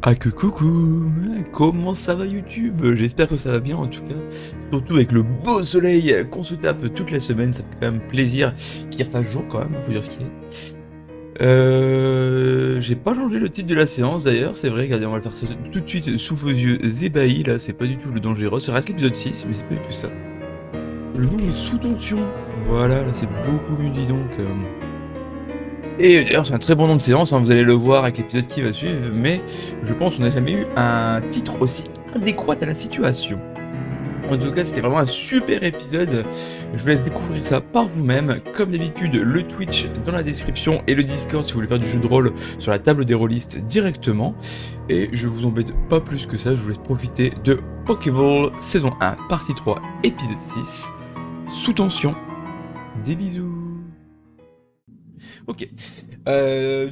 Ah que coucou! Comment ça va YouTube? J'espère que ça va bien en tout cas. Surtout avec le beau soleil qu'on se tape toute la semaine, ça fait quand même plaisir qu'il refasse jour quand même, faut dire ce qu'il est. J'ai pas changé le titre de la séance d'ailleurs, c'est vrai, regardez, on va le faire tout de suite sous vos yeux ébahis, là c'est pas du tout le Dangereux, ça reste l'épisode 6, mais c'est pas du tout ça. Le nom est sous tension, voilà, là c'est beaucoup mieux dit donc. Et d'ailleurs, c'est un très bon nom de séance, hein, vous allez le voir avec l'épisode qui va suivre, mais je pense qu'on n'a jamais eu un titre aussi adéquat à la situation. En tout cas, c'était vraiment un super épisode. Je vous laisse découvrir ça par vous-même. Comme d'habitude, le Twitch dans la description et le Discord si vous voulez faire du jeu de rôle sur la table des rôlistes directement. Et je vous embête pas plus que ça, je vous laisse profiter de Pokéball saison 1, partie 3, épisode 6, sous tension. Des bisous. Ok.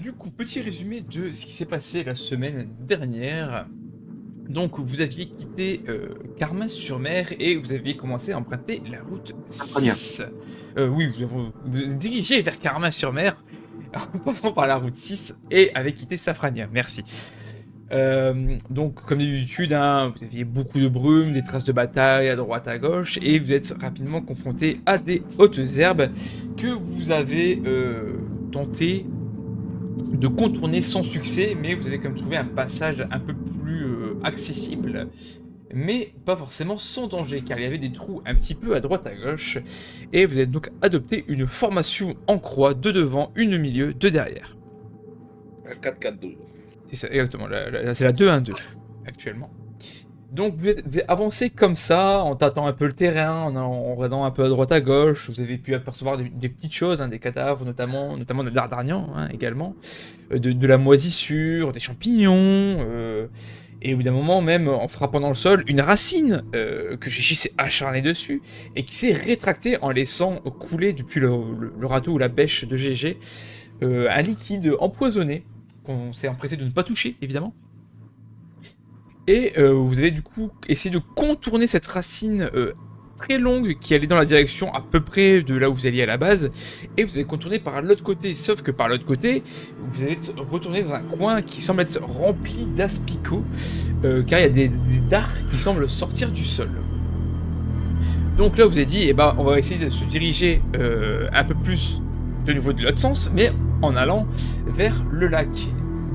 Du coup, petit résumé de ce qui s'est passé la semaine dernière. Donc, vous aviez quitté Carmas-sur-Mer et vous aviez commencé à emprunter la route 6. Oui, vous dirigez vers Carmas-sur-Mer en passant par la route 6 et avez quitté Safrania. Merci. Donc, comme d'habitude, hein, vous aviez beaucoup de brume, des traces de bataille à droite à gauche, et vous êtes rapidement confronté à des hautes herbes que vous avez tenté de contourner sans succès, mais vous avez quand même trouvé un passage un peu plus accessible, mais pas forcément sans danger, car il y avait des trous un petit peu à droite à gauche, et vous avez donc adopté une formation en croix, deux devant, une au milieu, deux derrière. 4-4-2. C'est ça, exactement, c'est la 2-1-2, actuellement. Donc vous avez avancé comme ça, en tâtant un peu le terrain, en regardant un peu à droite à gauche, vous avez pu apercevoir des petites choses, hein, des cadavres notamment de l'Ardarnian, hein, également, de la moisissure, des champignons, et au bout d'un moment même, en frappant dans le sol, une racine que Gigi s'est acharné dessus, et qui s'est rétractée en laissant couler depuis le râteau ou la bêche de GG un liquide empoisonné, qu'on s'est empressé de ne pas toucher, évidemment. Et vous avez du coup essayé de contourner cette racine très longue qui allait dans la direction à peu près de là où vous alliez à la base, et vous avez contourné par l'autre côté, sauf que par l'autre côté, vous allez être retourné dans un coin qui semble être rempli d'aspicots, car il y a des dards qui semblent sortir du sol. Donc là vous avez dit, eh ben, on va essayer de se diriger un peu plus de nouveau de l'autre sens, mais en allant vers le lac.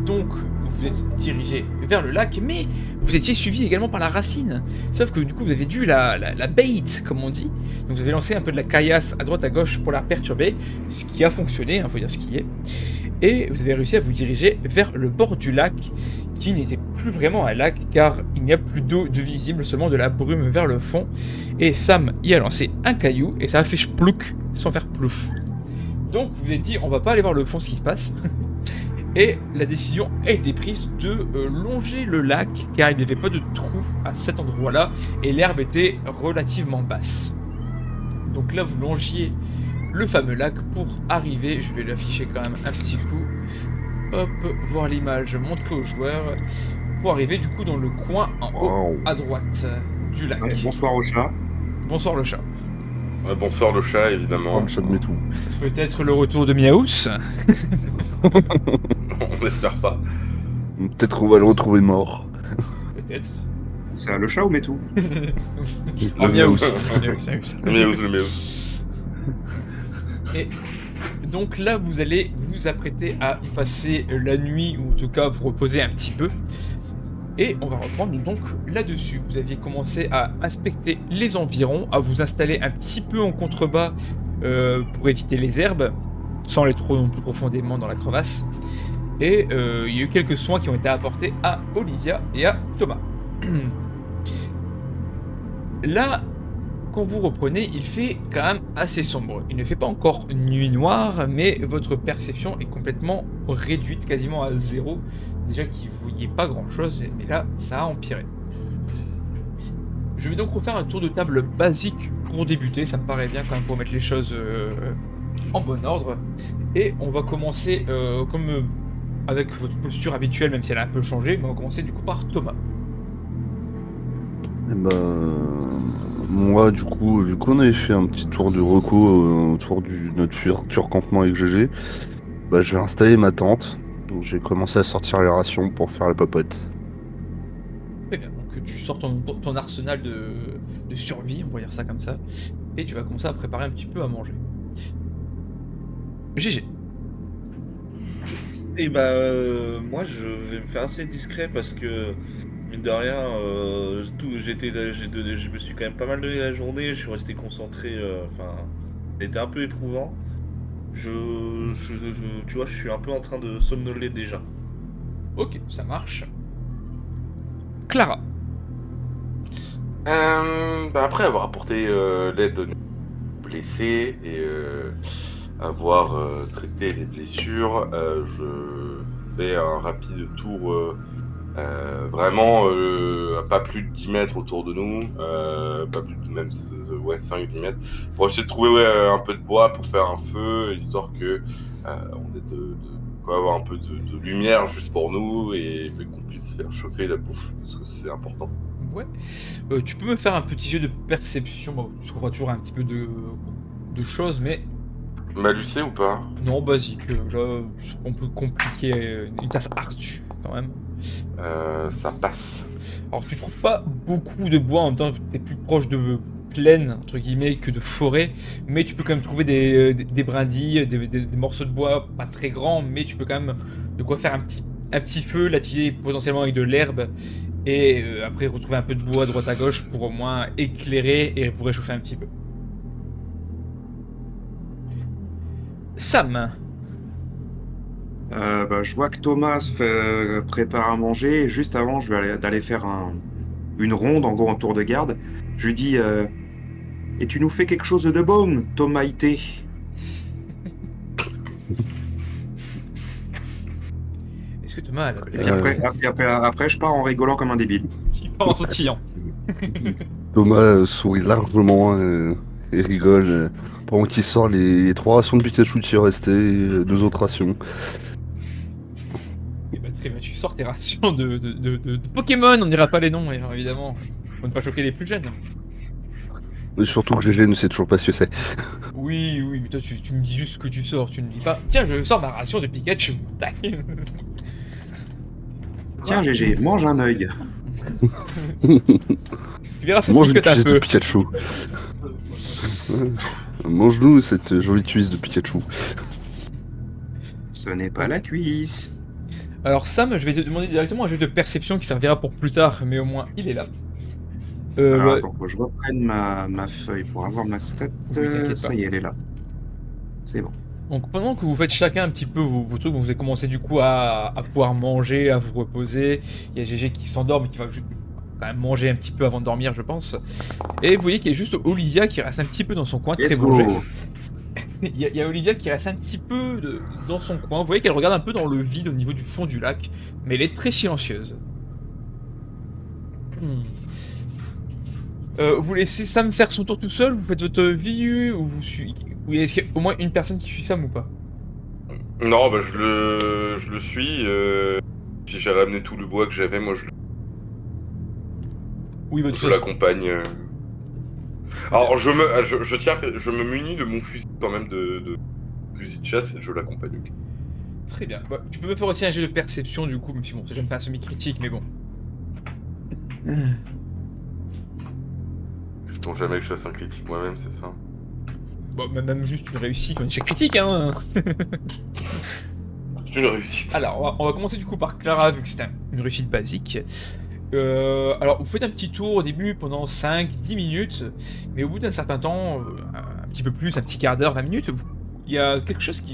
Donc vous êtes dirigé vers le lac, mais vous étiez suivi également par la racine. Sauf que du coup, vous avez dû la bait, comme on dit. Donc vous avez lancé un peu de la caillasse à droite à gauche pour la perturber, ce qui a fonctionné, il faut dire ce qui est. Et vous avez réussi à vous diriger vers le bord du lac, qui n'était plus vraiment un lac, car il n'y a plus d'eau de visible, seulement de la brume vers le fond. Et Sam y a lancé un caillou, et ça a fait plouc, sans faire plouf. Donc vous vous êtes dit, on va pas aller voir le fond ce qui se passe. Et la décision a été prise de longer le lac, car il n'y avait pas de trou à cet endroit-là, et l'herbe était relativement basse. Donc là, vous longiez le fameux lac pour arriver, je vais l'afficher quand même un petit coup, hop, voir l'image montrer aux joueurs, pour arriver du coup dans le coin en haut à droite du lac. Ouais, bonsoir au chat. Bonsoir le chat. Ouais, bonsoir le chat, évidemment. Oh, le chat de mes tout. Peut-être le retour de Miaous. On n'espère pas. Peut-être qu'on va le retrouver mort. Peut-être. C'est le chat ou Métou? Oh, Miaous. Le Miaous. Et donc là, vous allez vous apprêter à passer la nuit, ou en tout cas vous reposer un petit peu. Et on va reprendre donc là-dessus. Vous aviez commencé à inspecter les environs, à vous installer un petit peu en contrebas pour éviter les herbes, sans aller trop non plus profondément dans la crevasse. Et il y a eu quelques soins qui ont été apportés à Olivia et à Thomas. Là, quand vous reprenez, il fait quand même assez sombre. Il ne fait pas encore nuit noire, mais votre perception est complètement réduite, quasiment à zéro. Déjà qu'il ne voyait pas grand-chose, mais là, ça a empiré. Je vais donc refaire un tour de table basique pour débuter, ça me paraît bien quand même pour mettre les choses en bon ordre. Et on va commencer comme avec votre posture habituelle, même si elle a un peu changé, mais on va commencer du coup par Thomas. Et moi, du coup, vu qu'on avait fait un petit tour de reco autour de notre futur campement avec GG, je vais installer ma tente. Donc j'ai commencé à sortir les rations pour faire la papote. Très bien, donc tu sors ton arsenal de survie, on va dire ça comme ça, et tu vas commencer à préparer un petit peu à manger. GG. Et bah, moi je vais me faire assez discret parce que, mine de rien, je me suis quand même pas mal donné la journée, je suis resté concentré, enfin, c'était un peu éprouvant. Tu vois, je suis un peu en train de somnoler déjà. Ok, ça marche. Clara. Bah après avoir apporté l'aide aux blessés et avoir traité les blessures, je fais un rapide tour, vraiment à pas plus de 10 mètres autour de nous, pas plus de même 5-10 mètres, pour essayer de trouver un peu de bois pour faire un feu, histoire que on ait de quoi avoir un peu de lumière juste pour nous et qu'on puisse faire chauffer la bouffe, parce que c'est important. Ouais. Tu peux me faire un petit jeu de perception, bon, tu trouveras toujours un petit peu de choses, mais Malucé ou pas? non, basique. Là, on peut compliquer une tasse ardue, quand même. Ça passe. Alors, tu trouves pas beaucoup de bois, en même temps, t'es plus proche de plaine, entre guillemets, que de forêt, mais tu peux quand même trouver des brindilles, des morceaux de bois, pas très grands, mais tu peux quand même de quoi faire un petit feu, l'attiser potentiellement avec de l'herbe, et après retrouver un peu de bois à droite à gauche pour au moins éclairer et vous réchauffer un petit peu. Sam. Bah, je vois que Thomas prépare à manger. Juste avant, je vais d'aller faire une ronde, en gros, en tour de garde. Je lui dis et tu nous fais quelque chose de bon, Thomas Ité. Est-ce que Thomas a Et puis après, je pars en rigolant comme un débile. il part en sautillant. Thomas sourit largement et rigole pendant qu'il sort les 3 rations de Pikachu qui restaient, 2 autres rations. Et bah très bien, tu sors tes rations de Pokémon, on dira pas les noms, évidemment, pour ne pas choquer les plus jeunes. Et surtout que GG ne sait toujours pas ce que c'est. Oui, mais toi tu me dis juste ce que tu sors, tu ne dis pas tiens je sors ma ration de Pikachu. Tac. Tiens, GG, mange un œil. Tu verras ça Mange une picote un cuisse de peu. Pikachu. Mange-nous cette jolie cuisse de Pikachu. Ce n'est pas la cuisse. Alors Sam, je vais te demander directement un jeu de perception qui servira pour plus tard, mais au moins il est là. Alors, Ouais. attends, faut que je reprenne ma feuille pour avoir ma stat. Oui, t'inquiète Ça pas. y est, elle est là. C'est bon. Donc pendant que vous faites chacun un petit peu vos trucs, vous avez commencé du coup à pouvoir manger, à vous reposer. Il y a GG qui s'endort mais qui va quand même manger un petit peu avant de dormir je pense. Et vous voyez qu'il y a juste Olivia qui reste un petit peu dans son coin, très Let's manger. go. Il y a Olivia qui reste un petit peu dans son coin. Vous voyez qu'elle regarde un peu dans le vide au niveau du fond du lac, mais elle est très silencieuse. Vous laissez Sam faire son tour tout seul, vous faites votre vie ou vous suivez. Oui, est-ce qu'il y a au moins une personne qui suit Sam ou pas? Non, bah je le suis. Si j'ai ramené tout le bois que j'avais, moi Oui, bah de toute je façon. l'accompagne. Alors je me munis de mon fusil quand même de fusil de chasse et je l'accompagne. Ok. Très bien. Bah, tu peux me faire aussi un jeu de perception du coup, même si bon, c'est jamais fait un semi-critique, mais bon. Restons jamais que je fasse un critique moi-même, c'est ça? Bon, même juste une réussite quand échec critique, hein. C'est une réussite. Alors, on va commencer du coup par Clara, vu que c'est une réussite basique. Alors, vous faites un petit tour au début pendant 5-10 minutes, mais au bout d'un certain temps, un petit peu plus, un petit quart d'heure, 20 minutes, il y a quelque chose que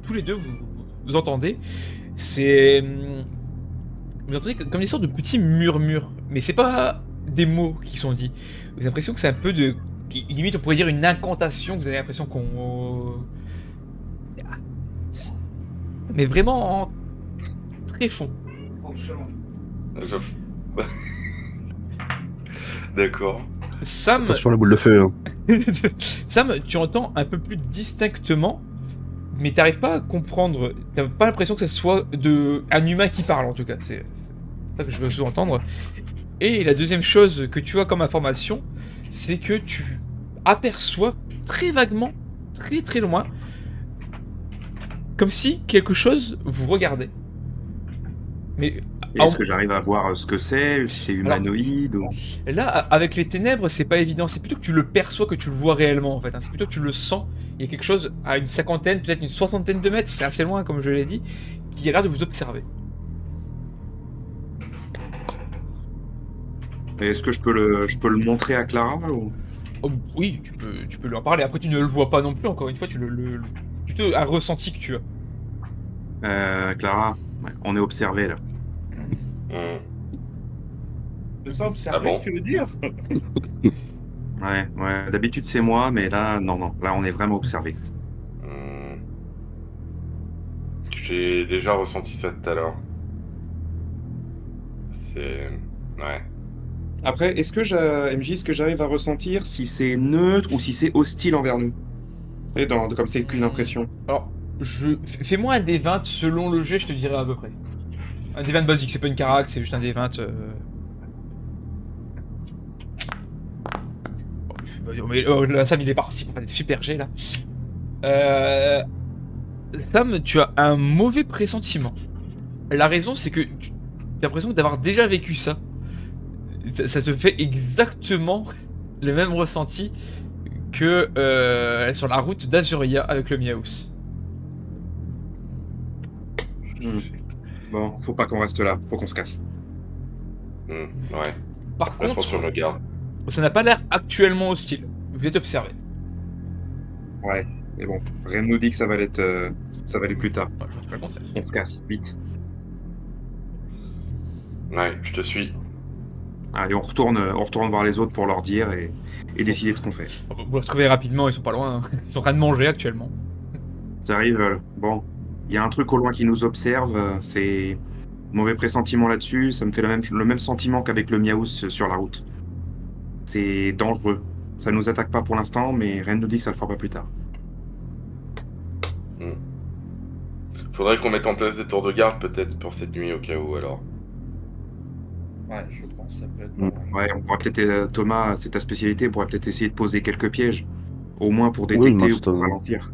tous les deux vous entendez. C'est. Vous entendez comme des sortes de petits murmures, mais c'est pas des mots qui sont dits. Vous avez l'impression que c'est un peu de. Limite, on pourrait dire une incantation, vous avez l'impression qu'on. Mais vraiment en très fond. D'accord. Sam, Attention à la boule de feu. Hein. Sam, tu entends un peu plus distinctement, mais t'arrives pas à comprendre. T'as pas l'impression que ce soit un humain qui parle en tout cas. C'est ça que je veux sous-entendre. Et la deuxième chose que tu as comme information, c'est que tu aperçois très vaguement, très très loin, comme si quelque chose vous regardait. Mais Et est-ce que j'arrive à voir ce que c'est, si c'est humanoïde ou... Là, avec les ténèbres, c'est pas évident. C'est plutôt que tu le perçois que tu le vois réellement, en fait. Hein. C'est plutôt que tu le sens. Il y a quelque chose à une cinquantaine, peut-être une soixantaine de mètres, c'est assez loin, comme je l'ai dit, qui a l'air de vous observer. Et est-ce que je peux le montrer à Clara ou... Oh, oui, tu peux lui en parler. Après, tu ne le vois pas non plus, encore une fois, plutôt un ressenti que tu as. Clara, ouais, on est observé là. Hmm. Je sens observé, Ah bon tu veux dire? Ouais, d'habitude c'est moi, mais là, non, là on est vraiment observé. Hmm. J'ai déjà ressenti ça tout à l'heure. C'est... Ouais. Après, MJ, est-ce que j'arrive à ressentir si c'est neutre ou si c'est hostile envers nous? Et comme c'est qu'une impression. Alors, fais-moi un des 20 selon le jet, je te dirai à peu près. Un des 20 basique, c'est pas une carac, c'est juste un des 20. Mais Sam, il est parti pour faire des super jets là. Sam, tu as un mauvais pressentiment. La raison, c'est que tu as l'impression d'avoir déjà vécu ça. Ça se fait exactement le même ressenti que sur la route d'Azuria avec le Miaus. Bon, faut pas qu'on reste là, faut qu'on se casse. Ouais. Par Restons contre, sur le garde. ça n'a pas l'air actuellement hostile. Vous êtes observé. Ouais, mais bon, rien ne nous dit que ça va l'être plus tard. Ouais, je dis pas le contraire. On se casse, vite. Ouais, je te suis. Allez, on retourne voir les autres pour leur dire et décider de ce qu'on fait. Vous les retrouvez rapidement, ils sont pas loin. Hein. Ils sont en train de manger actuellement. J'arrive, bon, il y a un truc au loin qui nous observe, c'est mauvais pressentiment là-dessus, ça me fait le même sentiment qu'avec le Miaus sur la route. C'est dangereux. Ça nous attaque pas pour l'instant, mais rien ne nous dit que ça le fera pas plus tard. Faudrait qu'on mette en place des tours de garde peut-être pour cette nuit au cas où alors. Ouais, je pense que ça peut être... Ouais, on pourra peut-être, Thomas, c'est ta spécialité, on pourrait peut-être essayer de poser quelques pièges. Au moins pour Oui, détecter moi, ou c'est pour un- ralentir.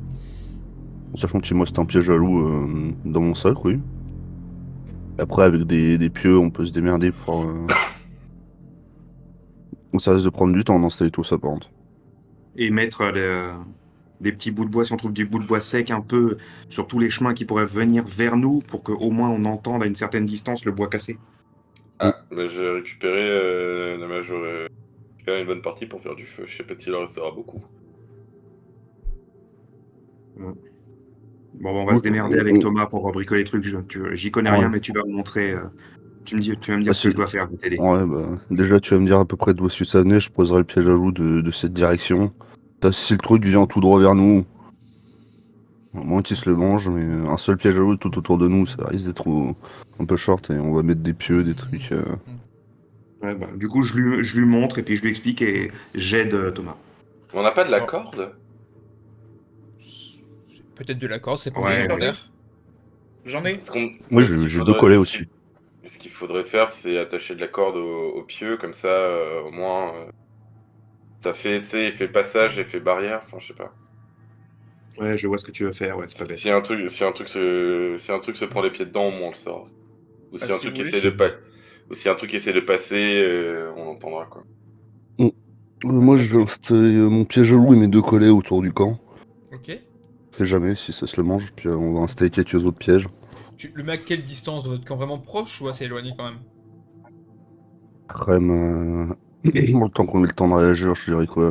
Sachant que chez moi, c'est un piège à loup dans mon sac, oui. Après, avec des pieux, on peut se démerder pour. Ça risque de prendre du temps d'installer tout ça, par contre. Et mettre des petits bouts de bois, si on trouve des bouts de bois secs un peu sur tous les chemins qui pourraient venir vers nous pour qu'au moins on entende à une certaine distance le bois cassé. Ah, mais j'ai récupéré récupéré une bonne partie pour faire du feu. Je sais pas s'il en restera beaucoup. Bon, on va se démerder avec Thomas pour bricoler les trucs. J'y connais Ouais. rien, mais tu vas me montrer. Tu vas me dire ce que je dois faire, je vais t'aider. Ouais, bah, déjà, tu vas me dire à peu près d'où est-ce que ça venait, je poserai le piège à loup de cette direction. Si le truc vient tout droit vers nous, au moins qu'il se le mange, mais un seul piège à loup tout autour de nous, ça risque d'être un peu short et on va mettre des pieux, des trucs. Ouais, bah, du coup, je lui montre et puis je lui explique et j'aide Thomas. On n'a pas de la Oh. corde? Peut-être de la corde, c'est pas Ouais, sur ouais. terre. J'en ai. Parce qu'on- Moi, ce qu'il j'ai deux faudrait- collets ce aussi. qu'il- Ce qu'il faudrait faire, c'est attacher de la corde au pieu, comme ça, au moins, ça fait, tu sais, effet passage, effet barrière, enfin, je sais pas. Ouais, je vois ce que tu veux faire, ouais, c'est pas bête. Si un truc se prend les pieds dedans, au moins on le saura. Ou si Ah, un si truc vous essaie voulez, de pas, ou si un truc essaie de passer, on l'entendra quoi. Moi, je vais installer mon piège à loup et mes deux collets autour du camp. Ok. On sait jamais si ça se le mange, puis on va installer quelques autres pièges. Tu le mets à quelle distance de votre camp? Vraiment proche ou assez éloigné quand même? Quand même, le temps qu'on ait le temps de réagir, je dirais quoi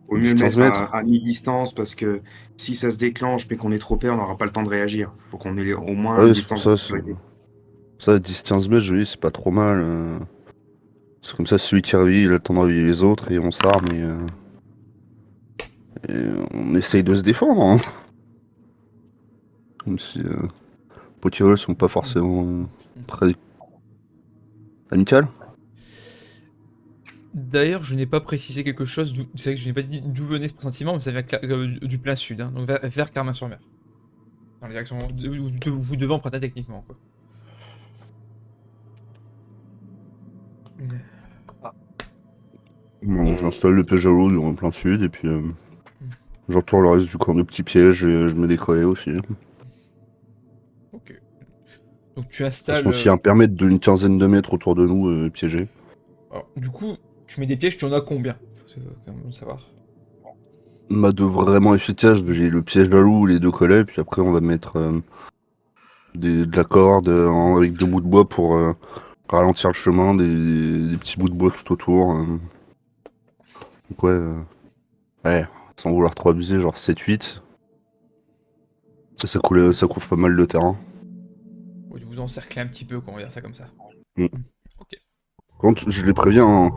Au mieux le 10-15 mettre mètres. à mi-distance parce que si ça se déclenche mais qu'on est trop peur, on n'aura pas le temps de réagir. Faut qu'on ait au moins Ah une oui, c'est pour distance de ça, sécurité. ça 10-15 mètres, je dis, c'est pas trop mal. C'est comme ça, celui qui réveille, il a le temps de réveiller les autres et on s'arme et on essaye de se défendre. Hein. Même si Pokémon sont pas forcément très amicales. D'ailleurs, je n'ai pas précisé quelque chose. C'est vrai que je n'ai pas dit d'où venait ce pressentiment, mais ça vient du plein sud, hein, donc vers Carmin-sur-Mer. Dans la direction où vous devez emprunter techniquement. Quoi. Bon, j'installe le piège à l'eau dans plein sud et puis j'entoure le reste du camp de petits pièges et je mets des collets aussi. Ok. Donc tu De toute installes... façon, s'il y a un périmètre d'une quinzaine de mètres autour de nous piégé. Alors, du coup, tu mets des pièges, tu en as combien? Faut quand même savoir. Bah, de vraiment efficace, j'ai le piège à loup, les deux collets, puis après on va mettre de la corde avec deux bouts de bois pour ralentir le chemin, des petits bouts de bois tout autour. Donc ouais, sans vouloir trop abuser, genre 7-8. Ça couvre pas mal de terrain. Ouais, vous encerclez un petit peu, quoi, on va dire ça comme ça. Mm. Ok. Quand je les préviens, hein,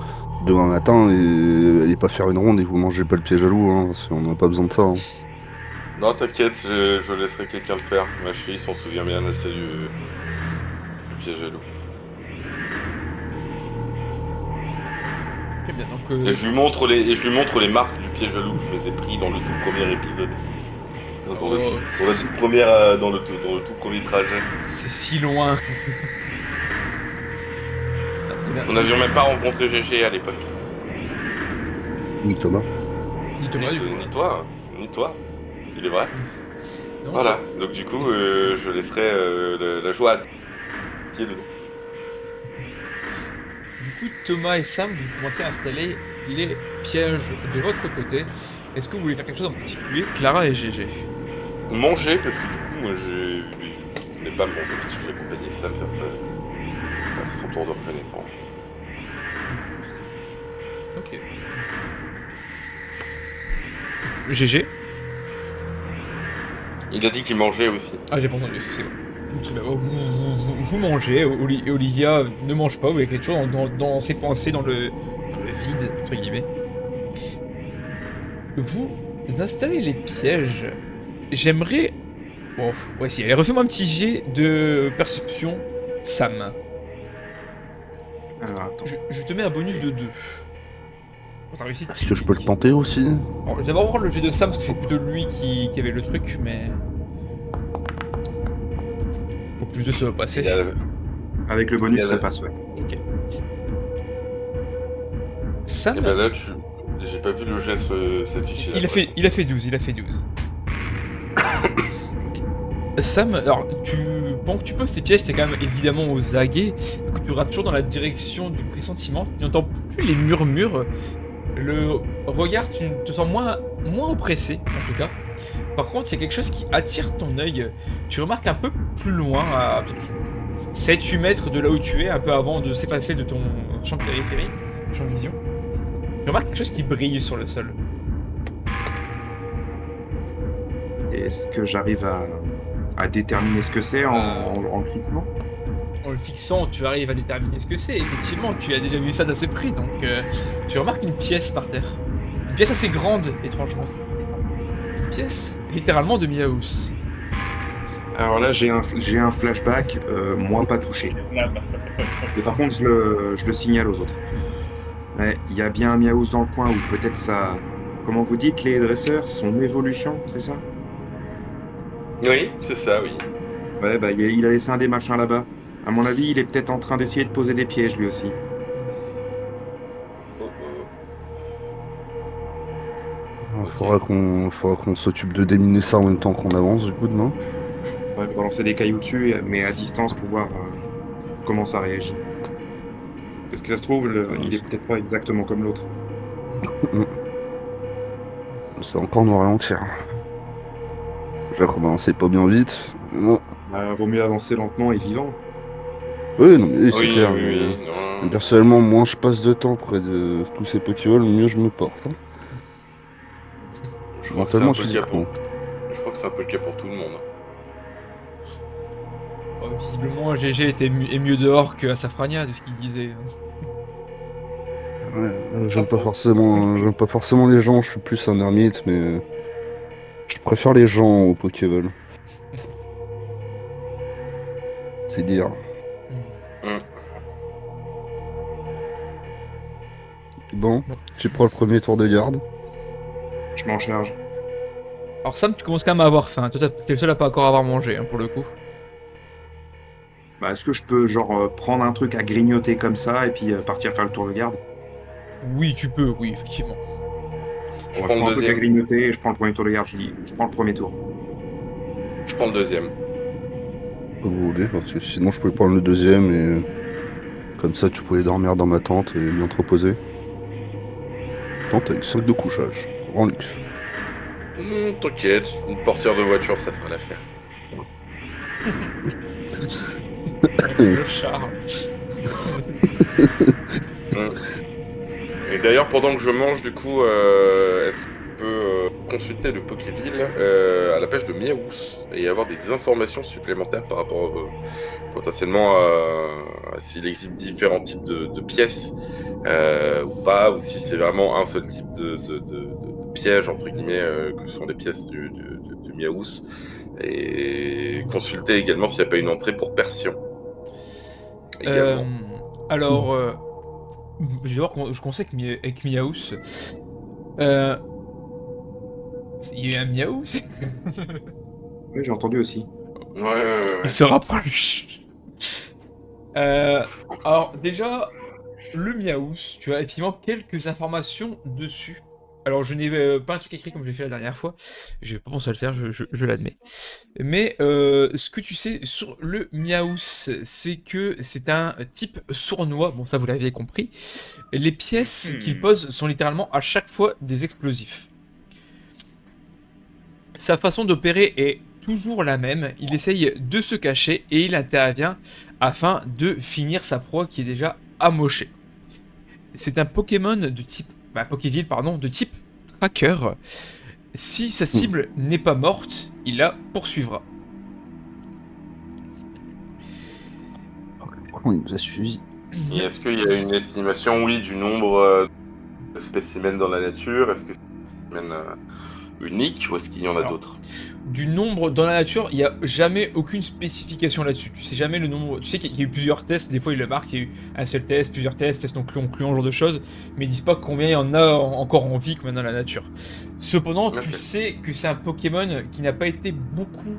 demain matin, et allez pas faire une ronde et vous mangez pas le piège à loup, hein, parce qu'on n'a pas besoin de ça. Hein. Non, t'inquiète, je laisserai quelqu'un le faire. Ma fille s'en souvient bien assez du piège à loup. Très bien, donc... Et je lui montre les marques du piège à loup que je m'étais pris dans le tout premier épisode. Dans le tout premier trajet. C'est si loin. Ah, très bien. Nous n'avions même pas rencontré GG à l'époque. Oui, Thomas. Ni Thomas, du coup. Ni toi, ni toi. Il est vrai. Non, Voilà. Donc du coup, je laisserai la joie à pied de nous. Du coup, Thomas et Sam, vous commencez à installer les pièges de votre côté. Est-ce que vous voulez faire quelque chose en particulier, Clara et GG? Manger, parce que du coup, moi, je n'ai pas mangé parce que j'ai accompagné Sam faire son tour de reconnaissance. Ok. GG. Il a dit qu'il mangeait aussi. Ah, j'ai pas entendu, c'est bon. Très bien. Vous mangez, Olivia ne mange pas, vous avez quelque chose dans ses pensées, dans le vide, entre guillemets. Vous installez les pièges. J'aimerais... Bon, voici, allez, refais-moi un petit jet de perception, Sam. Alors, attends. Je te mets un bonus de 2. Pour ta réussite Est-ce que je peux le critique. tenter aussi? Alors, je vais d'abord voir le jet de Sam, parce que c'est plutôt lui qui avait le truc, mais... Au plus de ça va passer. Avec le bonus, Il y a ça la- passe, ouais. Ok. Sam, Et ben là, j'ai pas vu le geste s'afficher. il a fait 12, il a fait 12. Sam, alors pendant que tu poses tes pièges, t'es quand même évidemment aux aguets. Du coup, tu rates toujours dans la direction du pressentiment. Tu n'entends plus les murmures. Le regard, tu te sens moins oppressé, en tout cas. Par contre, il y a quelque chose qui attire ton œil. Tu remarques un peu plus loin, à 7-8 mètres de là où tu es, un peu avant de s'effacer de ton champ de périphérie, champ de vision. Tu remarques quelque chose qui brille sur le sol. Est-ce que j'arrive à déterminer ce que c'est en le fixant? En le fixant, tu arrives à déterminer ce que c'est. Effectivement, tu as déjà vu ça d'assez près, donc tu remarques une pièce par terre. Une pièce assez grande, étrangement. Une pièce littéralement de Miaus. Alors là, j'ai un flashback, moi pas touché. Et par contre, je le signale aux autres. Ouais, il y a bien un Miaus dans le coin, ou peut-être ça... Comment vous dites, les dresseurs? Son évolution, c'est ça? Oui, c'est ça, oui. Ouais, bah il a laissé un des machins là-bas. À mon avis, il est peut-être en train d'essayer de poser des pièges, lui aussi. Oh, oh. Faudra qu'on s'occupe de déminer ça en même temps qu'on avance, du coup, demain. Ouais, il va lancer des cailloux dessus, mais à distance pour voir comment ça réagit. Parce que ça se trouve, il est peut-être pas exactement comme l'autre. C'est encore nous ralentir. Déjà qu'on avançait pas bien vite. Non. Bah, vaut mieux avancer lentement et vivant. Oui, non, mais c'est Oui, clair. oui, mais, oui, non. personnellement, moins je passe de temps près de tous ces Pokéballs, mieux je me porte. Hein. Je crois que c'est un Mentalement, peu je le suis cas pour... con. Je crois que c'est un peu le cas pour tout le monde. Visiblement, GG est mieux dehors qu'à Safrania, de ce qu'il disait. Ouais, j'aime pas forcément les gens, je suis plus un ermite, mais je préfère les gens aux Pokéball. C'est dire. Bon, tu prends le premier tour de garde. Je m'en charge. Alors Sam, tu commences quand même à avoir faim. Toi, t'es le seul à pas encore avoir mangé, hein, pour le coup. Bah, est-ce que je peux, genre, prendre un truc à grignoter comme ça et puis partir faire le tour de garde? Oui, tu peux, oui, effectivement. Je Bon, prends prends le un truc à deuxième. grignoter et je prends le premier tour de garde. Je prends le premier tour. Je prends le deuxième. Comme vous voulez, parce que sinon je pouvais prendre le deuxième et comme ça tu pouvais dormir dans ma tente et bien te reposer. Tente avec sac de couchage, grand luxe. T'inquiète, une portière de voiture, ça fera l'affaire. Le Charles. Et d'ailleurs, pendant que je mange, du coup, est-ce que je peux consulter le Pokéville à la page de Miaous et avoir des informations supplémentaires par rapport potentiellement à s'il existe différents types de pièces ou pas, ou si c'est vraiment un seul type de piège, entre guillemets, que sont les pièces du Miaous. Et consulter également s'il n'y a pas une entrée pour Persion. Également. Alors, je vais voir, je conseille avec Miaous. Il y a eu un Miaous. Oui, j'ai entendu aussi. Ouais. Il se rapproche. Alors déjà, le Miaous, tu as effectivement quelques informations dessus. Alors je n'ai pas un truc écrit comme j'ai fait la dernière fois, j'ai pas pensé à le faire, je l'admets. Mais ce que tu sais sur le Miaous, c'est que c'est un type sournois, bon ça vous l'aviez compris. Les pièces qu'il pose sont littéralement à chaque fois des explosifs. Sa façon d'opérer est toujours la même, il essaye de se cacher et il intervient afin de finir sa proie qui est déjà amochée. C'est un Pokémon de type... Pokéville, pardon, de type tracker. Si sa cible n'est pas morte, il la poursuivra. Comment il nous a suivis? Et est-ce qu'il y a une estimation, oui, du nombre de spécimens dans la nature? Est-ce que c'est des spécimens uniques ou est-ce qu'il y en a d'autres? Du nombre dans la nature, il n'y a jamais aucune spécification là-dessus. Tu sais jamais le nombre. Tu sais qu'il y a eu plusieurs tests, des fois ils le marquent, il y a eu un seul test, plusieurs tests non concluants, ce genre de choses, mais ils disent pas combien il y en a encore en vie dans la nature. Cependant, tu sais que c'est un Pokémon qui n'a pas été beaucoup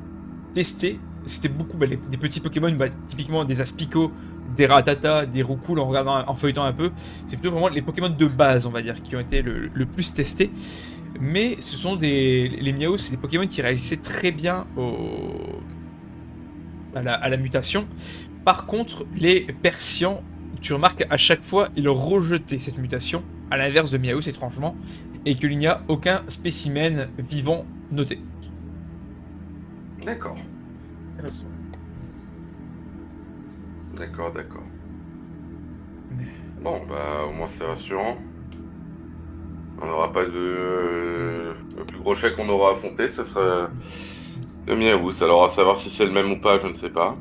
testé. C'était beaucoup des petits Pokémon, typiquement des Aspico, des Rattata, des Roucoule en feuilletant un peu. C'est plutôt vraiment les Pokémon de base, on va dire, qui ont été le plus testés. Mais ce sont les Miaous, c'est des Pokémon qui réagissaient très bien à la mutation. Par contre, les Persians, tu remarques à chaque fois, ils rejetaient cette mutation, à l'inverse de Miaous étrangement, et qu'il n'y a aucun spécimen vivant noté. D'accord. D'accord. Bon, bah au moins c'est rassurant. On n'aura pas de... Le plus gros chèque qu'on aura affronté, ce sera le Miaous. Alors à savoir si c'est le même ou pas, je ne sais pas.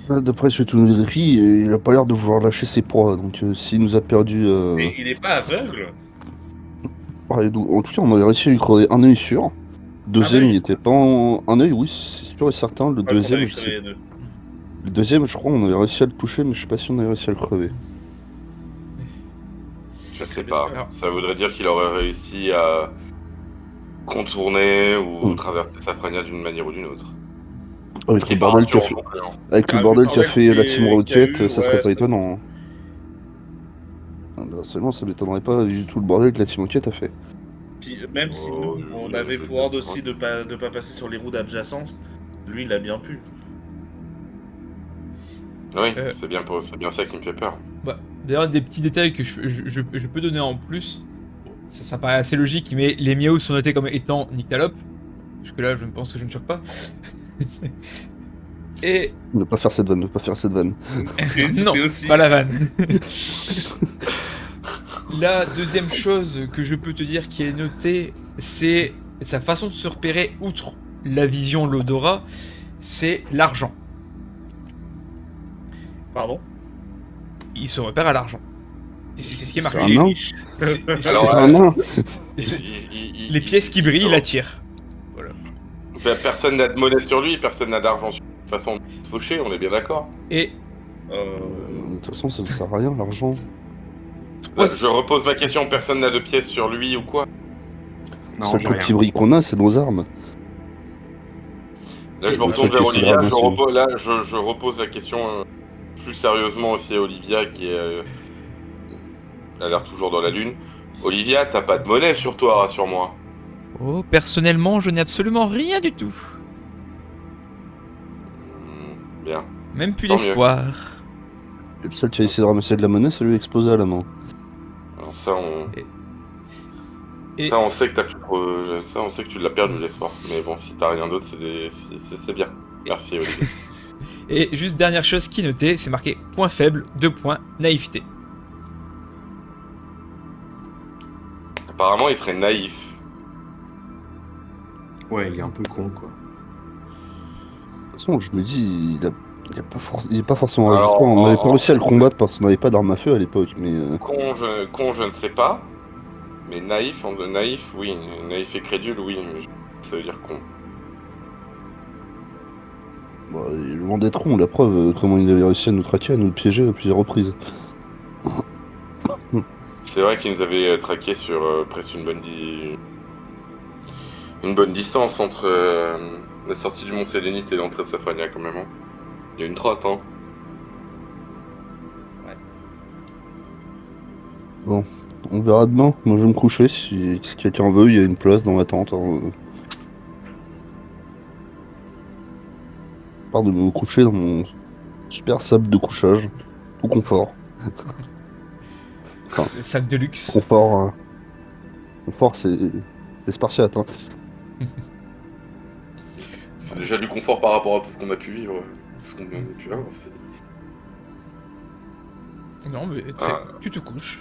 D'après ce que tu nous décris, il a pas l'air de vouloir lâcher ses proies, donc s'il nous a perdu... Mais il est pas aveugle? En tout cas, on avait réussi à lui crever un œil sûr. Deuxième, il était pas en... Un œil, oui, c'est sûr et certain. Le deuxième, je sais... Le deuxième, je crois, on avait réussi à le toucher, mais je sais pas si on avait réussi à le crever. Je sais pas. Ça voudrait dire qu'il aurait réussi à contourner ou traverser Safrania d'une manière ou d'une autre. Avec le bordel qu'a fait, qu'a fait la Team Rocket, ça serait pas étonnant. Seulement, ça m'étonnerait pas vu tout le bordel que la Team Rocket a fait. Puis même si nous, on avait le pouvoir aussi de pas passer sur les routes adjacentes, lui, il a bien pu. Oui, c'est bien ça qui me fait peur. D'ailleurs, des petits détails que je peux donner en plus, ça paraît assez logique, mais les Miaous sont notés comme étant Nyctalope. Jusque-là, je pense que je ne choque pas. Et... Ne pas faire cette vanne. Non, pas la vanne. La deuxième chose que je peux te dire qui est notée, c'est sa façon de se repérer, outre la vision, l'odorat, c'est l'argent. Pardon? Il se repère à l'argent. C'est ce qui est marqué. C'est un nain. Les pièces qui brillent, il attire. Voilà. Personne n'a de monnaie sur lui, personne n'a d'argent sur lui. De toute façon, fauché, on est bien d'accord. Et... De toute façon, ça ne sert à rien, l'argent. Je repose ma question, personne n'a de pièces sur lui ou quoi? Le seul truc qui brille qu'on a, c'est nos armes. Là, je me retourne vers Olivia, je repose la question plus sérieusement aussi à Olivia qui a l'air toujours dans la lune. Olivia, t'as pas de monnaie sur toi, rassure-moi. Oh, personnellement, je n'ai absolument rien du tout. Bien. Même plus Tant mieux. d'espoir. Le seul qui a essayé de ramasser de la monnaie, ça lui a explosé à la main. Alors ça, on... Et- Ça, on sait que ça, on sait que tu l'as perdu, l'espoir. Mais bon, si t'as rien d'autre, c'est bien. Merci, Olivier. Et juste dernière chose qui est notée, c'est marqué point faible, 2 points, naïveté. Apparemment, il serait naïf. Ouais, il est un peu con, quoi. De toute façon, je me dis, il est pas forcément Alors, résistant. On n'avait pas en- réussi à le combattre parce qu'on n'avait pas d'arme à feu à l'époque, mais Con, je ne sais pas. Mais naïf, naïf, oui. Naïf et crédule, oui. Mais ça veut dire con. bon, il est loin d'être con. La preuve, comment il avait réussi à nous traquer, à nous le piéger à plusieurs reprises. C'est vrai qu'il nous avait traqué sur presque une bonne distance entre la sortie du Mont Sélénite et l'entrée de Safrania, quand même. Hein. Il y a une trotte, hein. Bon, on verra demain. Moi, je vais me coucher si quelqu'un veut. Il y a une place dans ma tente. Hein. Je pars de me coucher dans mon super sable de couchage, tout confort. Le sac de luxe. Confort, confort, c'est spartiate. Hein. C'est déjà du confort par rapport à tout ce qu'on a pu vivre. Tout ce qu'on a pu avoir, c'est... Non, mais tu te couches.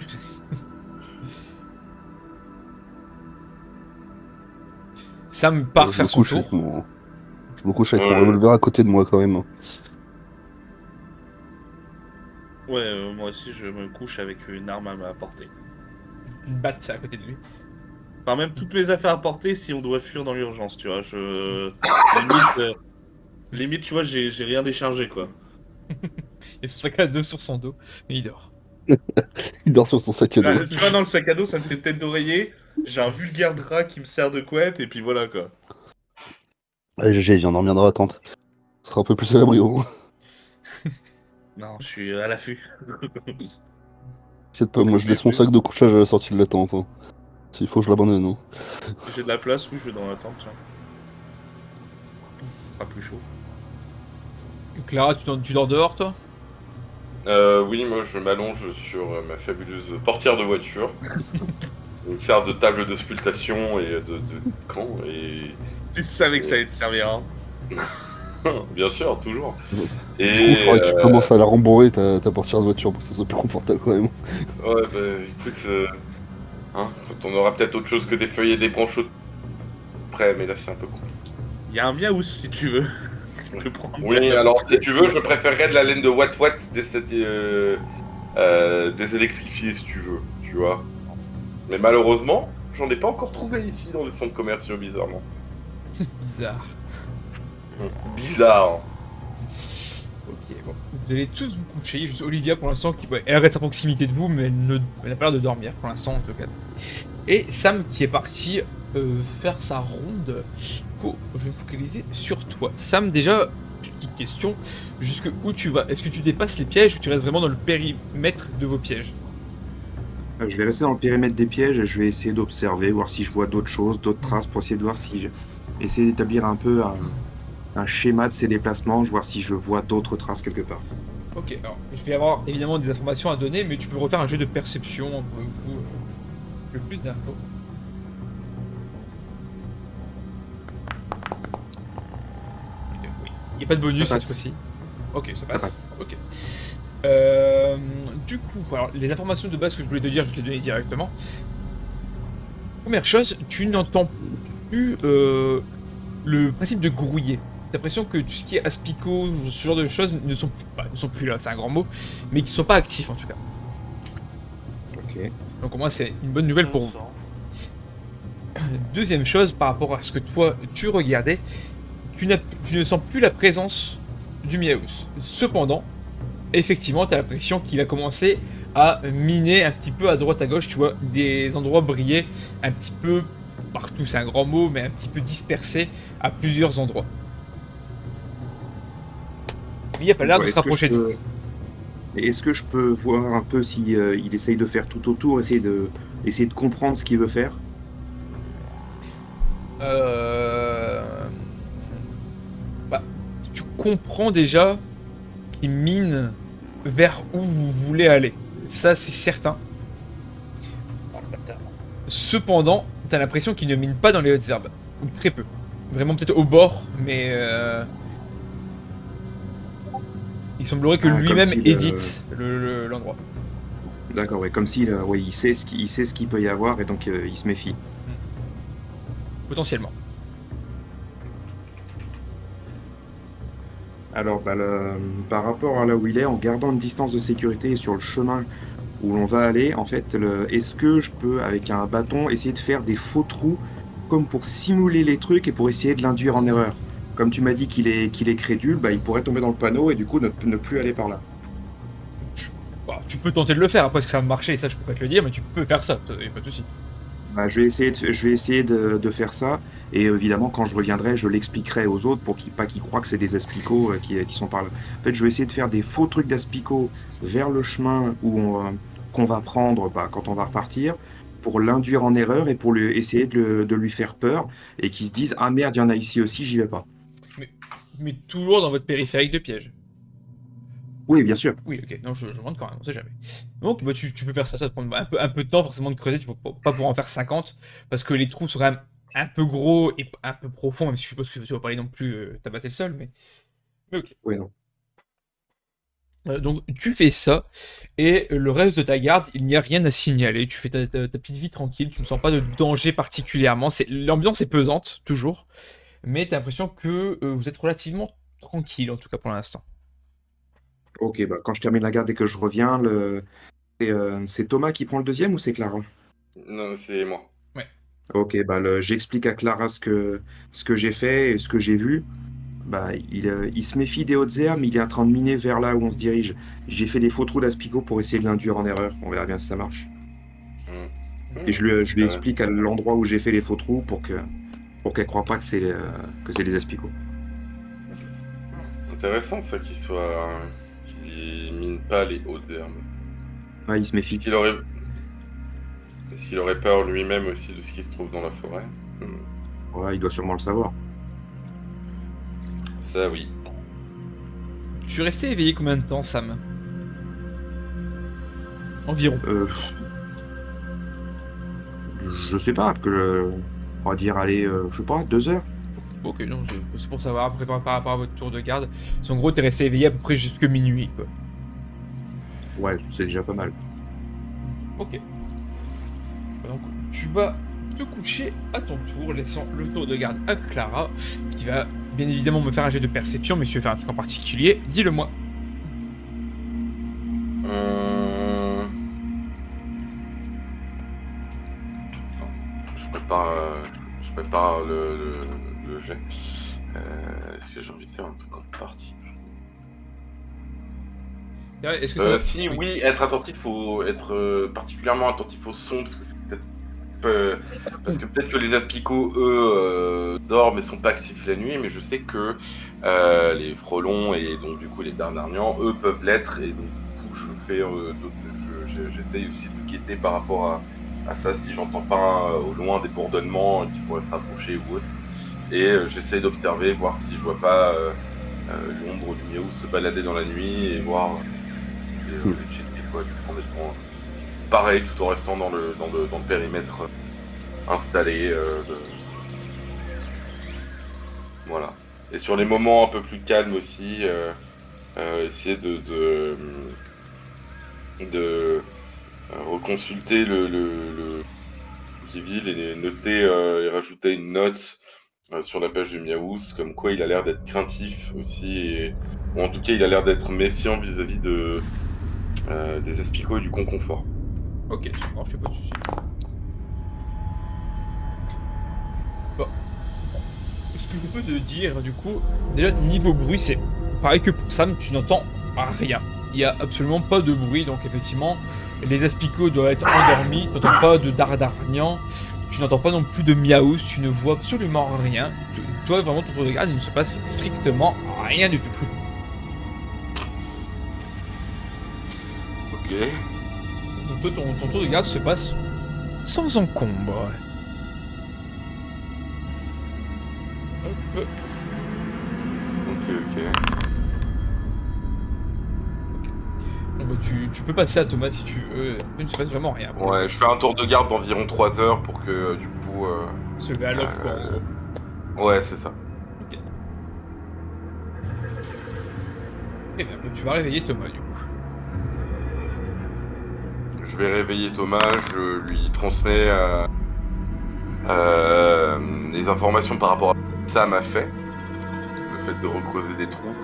Sam part Je faire me son couche tour. avec je me couche avec Ouais. mon revolver à côté de moi quand même. Ouais, moi aussi je me couche avec une arme à ma portée. Une batte à côté de lui. Enfin, même toutes mes affaires à portée si on doit fuir dans l'urgence, tu vois. Limite, tu vois, j'ai rien déchargé, quoi. Et son sac à dos sur son dos. Et il dort. Il dort sur son sac à dos. Là, tu vois, dans le sac à dos, ça me fait tête d'oreiller. J'ai un vulgaire drap qui me sert de couette, et puis voilà, quoi. Allez, GG, viens dormir dans la tente. Ce sera un peu plus à l'abri au moins. Non, je suis à l'affût. T'inquiète pas, moi je laisse mon sac de couchage à la sortie de la tente. Hein. S'il faut, je l'abandonne. Hein. J'ai de la place, oui, je vais dans la tente, tiens. Pas plus chaud. Clara, tu dors dehors, toi? Oui, moi je m'allonge sur ma fabuleuse portière de voiture. Une serve de table de sculptation et de camp et... Tu savais que ça allait te servir, hein. Bien sûr, toujours. Du coup, Et il faudrait que tu commences à la rembourrer ta portière de voiture pour que ce soit plus confortable quand même. ouais, bah écoute, hein, quand on aura peut-être autre chose que des feuilles et des branches près, mais là c'est un peu compliqué. Il y a un miaous si tu veux. Tu peux prendre. Oui, alors si tu veux, je préférerais de la laine de Watt désélectrifiée si tu veux, tu vois. Mais malheureusement, j'en ai pas encore trouvé ici dans les centres commerciaux, bizarrement. Bizarre. Bizarre. Ok, bon. Vous allez tous vous coucher. Juste Olivia, pour l'instant, elle reste à proximité de vous, mais elle n'a pas l'air de dormir, pour l'instant, en tout cas. Et Sam, qui est parti faire sa ronde. Oh, je vais me focaliser sur toi. Sam, déjà, petite question. Jusque où tu vas? Est-ce que tu dépasses les pièges ou tu restes vraiment dans le périmètre de vos pièges? Je vais rester dans le périmètre des pièges et je vais essayer d'observer, voir si je vois d'autres choses, d'autres traces, pour essayer de voir si essayer d'établir un peu un schéma de ces déplacements, voir si je vois d'autres traces quelque part. Ok, alors je vais avoir évidemment des informations à donner, mais tu peux refaire un jeu de perception pour le coup. Le plus d'infos. Oui. Il n'y a pas de bonus Ça cette passe. fois-ci. Ok, ça passe. passe. Ok. Du coup, alors, les informations de base que je voulais te dire, je te les donner directement. Première chose, tu n'entends plus le principe de grouiller. T'as l'impression que tout ce qui est aspicot, ce genre de choses ne sont plus là, c'est un grand mot, mais qui ne sont pas actifs en tout cas. Ok. Donc au moins c'est une bonne nouvelle pour vous. Deuxième chose, par rapport à ce que toi tu regardais, tu ne sens plus la présence du Miaous. Cependant, effectivement, tu as l'impression qu'il a commencé à miner un petit peu à droite à gauche, tu vois, des endroits brillés un petit peu partout, c'est un grand mot, mais un petit peu dispersés à plusieurs endroits. Mais il n'y a pas l'air de se rapprocher de vous. Est-ce que je peux voir un peu si il essaye de faire tout autour, essayer de comprendre ce qu'il veut faire? Bah, tu comprends déjà qui mine vers où vous voulez aller. Ça, c'est certain. Cependant, t'as l'impression qu'il ne mine pas dans les hautes herbes. Ou très peu. Vraiment peut-être au bord, mais... il semblerait que Ah, comme lui-même s'il, évite l'endroit. D'accord, ouais, comme s'il ouais, il sait ce qu'il peut y avoir et donc il se méfie. Potentiellement. Alors, par rapport à là où il est, en gardant une distance de sécurité et sur le chemin où l'on va aller, en fait, est-ce que je peux, avec un bâton, essayer de faire des faux trous comme pour simuler les trucs et pour essayer de l'induire en erreur? Comme tu m'as dit qu'il est crédule, bah, il pourrait tomber dans le panneau et du coup ne plus aller par là. Tu peux tenter de le faire, après est-ce que ça va marcher, ça je peux pas te le dire, mais tu peux faire ça, y a pas de soucis. Bah, je vais essayer de faire ça et évidemment, quand je reviendrai, je l'expliquerai aux autres pour pas qu'ils croient que c'est des aspicots qui sont par là. En fait, je vais essayer de faire des faux trucs d'aspicots vers le chemin qu'on va prendre quand on va repartir pour l'induire en erreur et pour essayer de lui faire peur et qu'il se dise ah merde, il y en a ici aussi, j'y vais pas. Mais toujours dans votre périphérique de piège. Oui, bien sûr. Oui, ok, non, je demande quand même, on sait jamais. Donc, bah, tu peux faire ça, ça va te prendre un peu de temps forcément de creuser, tu peux pas pouvoir en faire 50, parce que les trous sont quand même un peu gros et un peu profonds, même si je suppose que tu vas pas aller non plus tabasser le sol, mais ok. Oui, non. Donc tu fais ça, et le reste de ta garde, il n'y a rien à signaler, tu fais ta petite vie tranquille, tu ne sens pas de danger particulièrement, l'ambiance est pesante, toujours, mais t'as l'impression que vous êtes relativement tranquille, en tout cas pour l'instant. Ok, bah, quand je termine la garde et que je reviens, c'est Thomas qui prend le deuxième ou c'est Clara? Non, c'est moi. Ok, bah, j'explique à Clara ce que j'ai fait et ce que j'ai vu. Bah, il se méfie des hautes herbes, mais il est en train de miner vers là où on se dirige. J'ai fait des faux trous d'aspicot pour essayer de l'induire en erreur. On verra bien si ça marche. Et je lui explique à l'endroit où j'ai fait les faux trous pour qu'elle croie pas que c'est des aspicots. Intéressant ça qu'il mine pas les hautes herbes. Ouais, il se méfie. Est-ce qu'il aurait peur lui-même aussi de ce qui se trouve dans la forêt? Ouais, il doit sûrement le savoir. Ça oui. Tu es resté éveillé combien de temps, Sam? Environ. Je sais pas, on va dire, allez, je sais pas, 2 heures. Ok, non, c'est pour savoir, à peu près par rapport à votre tour de garde. Si en gros t'es resté éveillé à peu près jusque minuit, quoi. Ouais, c'est déjà pas mal. Ok. Donc tu vas te coucher à ton tour, laissant le tour de garde à Clara, qui va bien évidemment me faire un jet de perception, mais si tu veux faire un truc en particulier, dis-le-moi. Je prépare le jet. Est-ce que j'ai envie de faire un truc en particulier? Est-ce que ça... Si oui, être attentif, faut être particulièrement attentif au son, parce que c'est peut-être parce que peut-être que les aspicots, eux, dorment et sont pas actifs la nuit, mais je sais que les frelons et donc du coup les darnarnians, eux, peuvent l'être, et donc du coup j'essaye aussi de guetter par rapport à ça, si j'entends pas au loin des bourdonnements qui pourraient se rapprocher ou autre, et j'essaye d'observer, voir si je vois pas l'ombre du miaou se balader dans la nuit et voir les checker quoi, du coup en étant pareil tout en restant dans le périmètre installé. Voilà. Et sur les moments un peu plus calmes aussi, essayer de reconsulter le civil et noter et rajouter une note sur la page du Miaous, comme quoi il a l'air d'être craintif aussi, ou en tout cas il a l'air d'être méfiant vis-à-vis des aspicots et du conconfort. Ok, non, je fais pas de soucis. Bon. Ce que je peux te dire, du coup, déjà, niveau bruit, c'est pareil que pour Sam, tu n'entends rien. Il n'y a absolument pas de bruit, donc effectivement, les aspicots doivent être endormis, tu n'entends pas de dardarnian, tu n'entends pas non plus de miaous, tu ne vois absolument rien. Toi, vraiment, ton tour de garde, il ne se passe strictement rien du tout. Ok. Donc toi, ton tour de garde se passe sans encombre. Hop. Ok. Bon, bah, tu peux passer à Thomas si tu veux. Il ne se passe vraiment rien. Ouais, je fais un tour de garde d'environ 3 heures pour que du coup. Se lever à l'aube, quoi, en gros. Ouais, c'est ça. Ok. Très bien, bah, tu vas réveiller Thomas du coup. Je vais réveiller Thomas, je lui transmets les informations par rapport à ce que Sam a fait. Le fait de recreuser des trous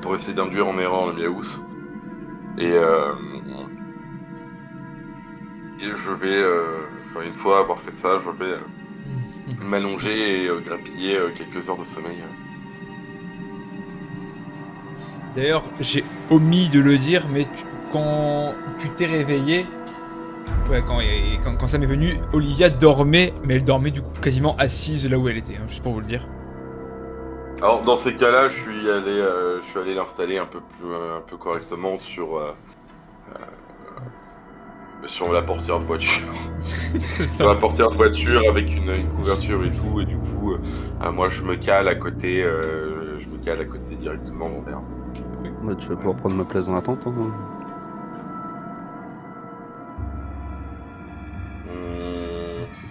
pour essayer d'induire en erreur le Miaous. Et je vais, une fois avoir fait ça, je vais m'allonger et grappiller quelques heures de sommeil. D'ailleurs, j'ai omis de le dire, mais quand tu t'es réveillé, ouais, quand ça m'est venu, Olivia dormait, mais elle dormait du coup quasiment assise là où elle était, hein, juste pour vous le dire. Alors dans ces cas-là, je suis allé l'installer un peu correctement sur la portière de voiture. Sur la portière de voiture avec une couverture et tout, et du coup, moi je me cale à côté, directement mon verre. Bah, tu vas pouvoir prendre ma place dans la tente. Hein.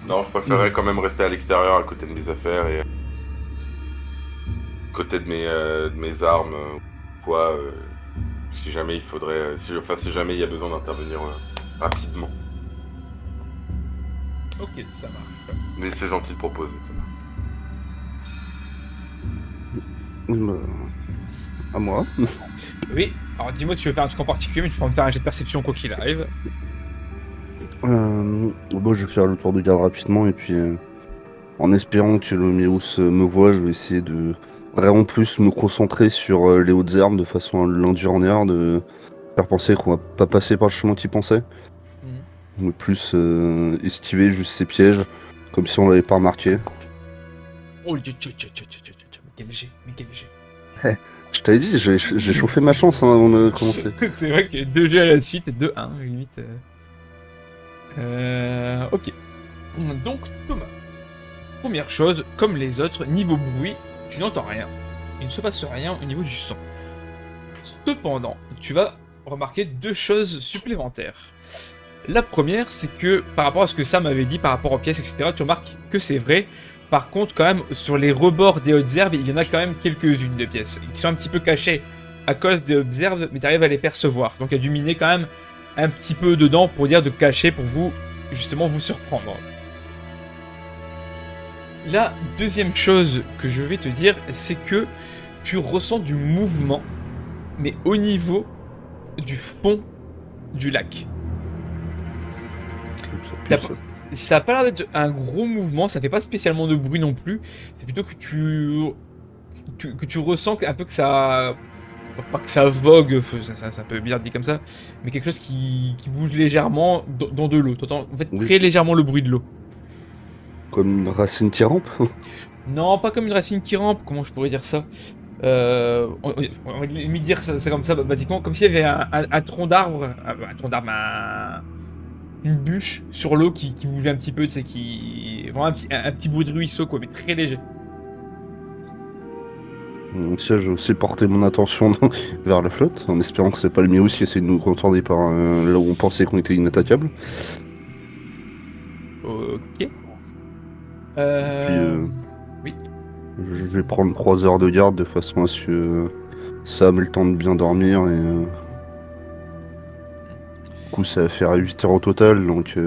Non, je préférerais quand même rester à l'extérieur, à côté de mes affaires et à côté de mes armes, quoi. Si jamais il faudrait, si jamais il y a besoin d'intervenir rapidement. Ok, ça marche. Mais c'est gentil de proposer, Bah, Thomas. à moi. Oui, alors dis-moi si tu veux faire un truc en particulier, mais tu pourras me faire un jet de perception quoi qu'il arrive. Bon, je vais faire le tour de garde rapidement et puis en espérant que le Miaous me voit, je vais essayer de vraiment plus me concentrer sur les hautes herbes de façon à l'induire en erreur, de faire penser qu'on va pas passer par le chemin qu'il pensait, mais plus esquiver juste ces pièges, comme si on l'avait pas remarqué. Oh, mais quel léger, mais quel léger. Je t'avais dit, j'ai chauffé ma chance hein, avant de commencer. C'est vrai qu'il y a 2 jets à la suite et 2-1 limite. Ok. Donc Thomas, première chose, comme les autres, niveau bruit, tu n'entends rien. Il ne se passe rien au niveau du son. Cependant, tu vas remarquer 2 choses supplémentaires. La première, c'est que par rapport à ce que Sam avait dit, par rapport aux pièces, etc., tu remarques que c'est vrai. Par contre, quand même, sur les rebords des hautes herbes, il y en a quand même quelques-unes de pièces qui sont un petit peu cachées à cause des hautes herbes, mais tu arrives à les percevoir. Donc il y a du miner quand même un petit peu dedans pour dire de cacher, pour vous, justement, vous surprendre. La deuxième chose que je vais te dire, c'est que tu ressens du mouvement, mais au niveau du fond du lac. Ça a pas l'air d'être un gros mouvement, ça fait pas spécialement de bruit non plus. C'est plutôt que tu ressens un peu que ça... Pas que ça vogue, c'est un peu bizarre de dire comme ça, mais quelque chose qui bouge légèrement dans de l'eau. T'entends en fait très légèrement le bruit de l'eau. Comme une racine qui rampe. Non, pas comme une racine qui rampe, comment je pourrais dire ça on va limite dire ça comme ça, basiquement, comme s'il y avait un tronc d'arbre, une bûche sur l'eau qui bougeait un petit peu, tu sais, vraiment un petit bruit de ruisseau, quoi, mais très léger. Donc ça, j'ai aussi porté mon attention vers la flotte, en espérant que c'est pas le Miaous qui essaie de nous contourner par là où on pensait qu'on était inattaquable. Ok. Oui. Je vais prendre 3 heures de garde de façon à ce que Sam ait le temps de bien dormir et du coup ça va faire 8 heures au total, donc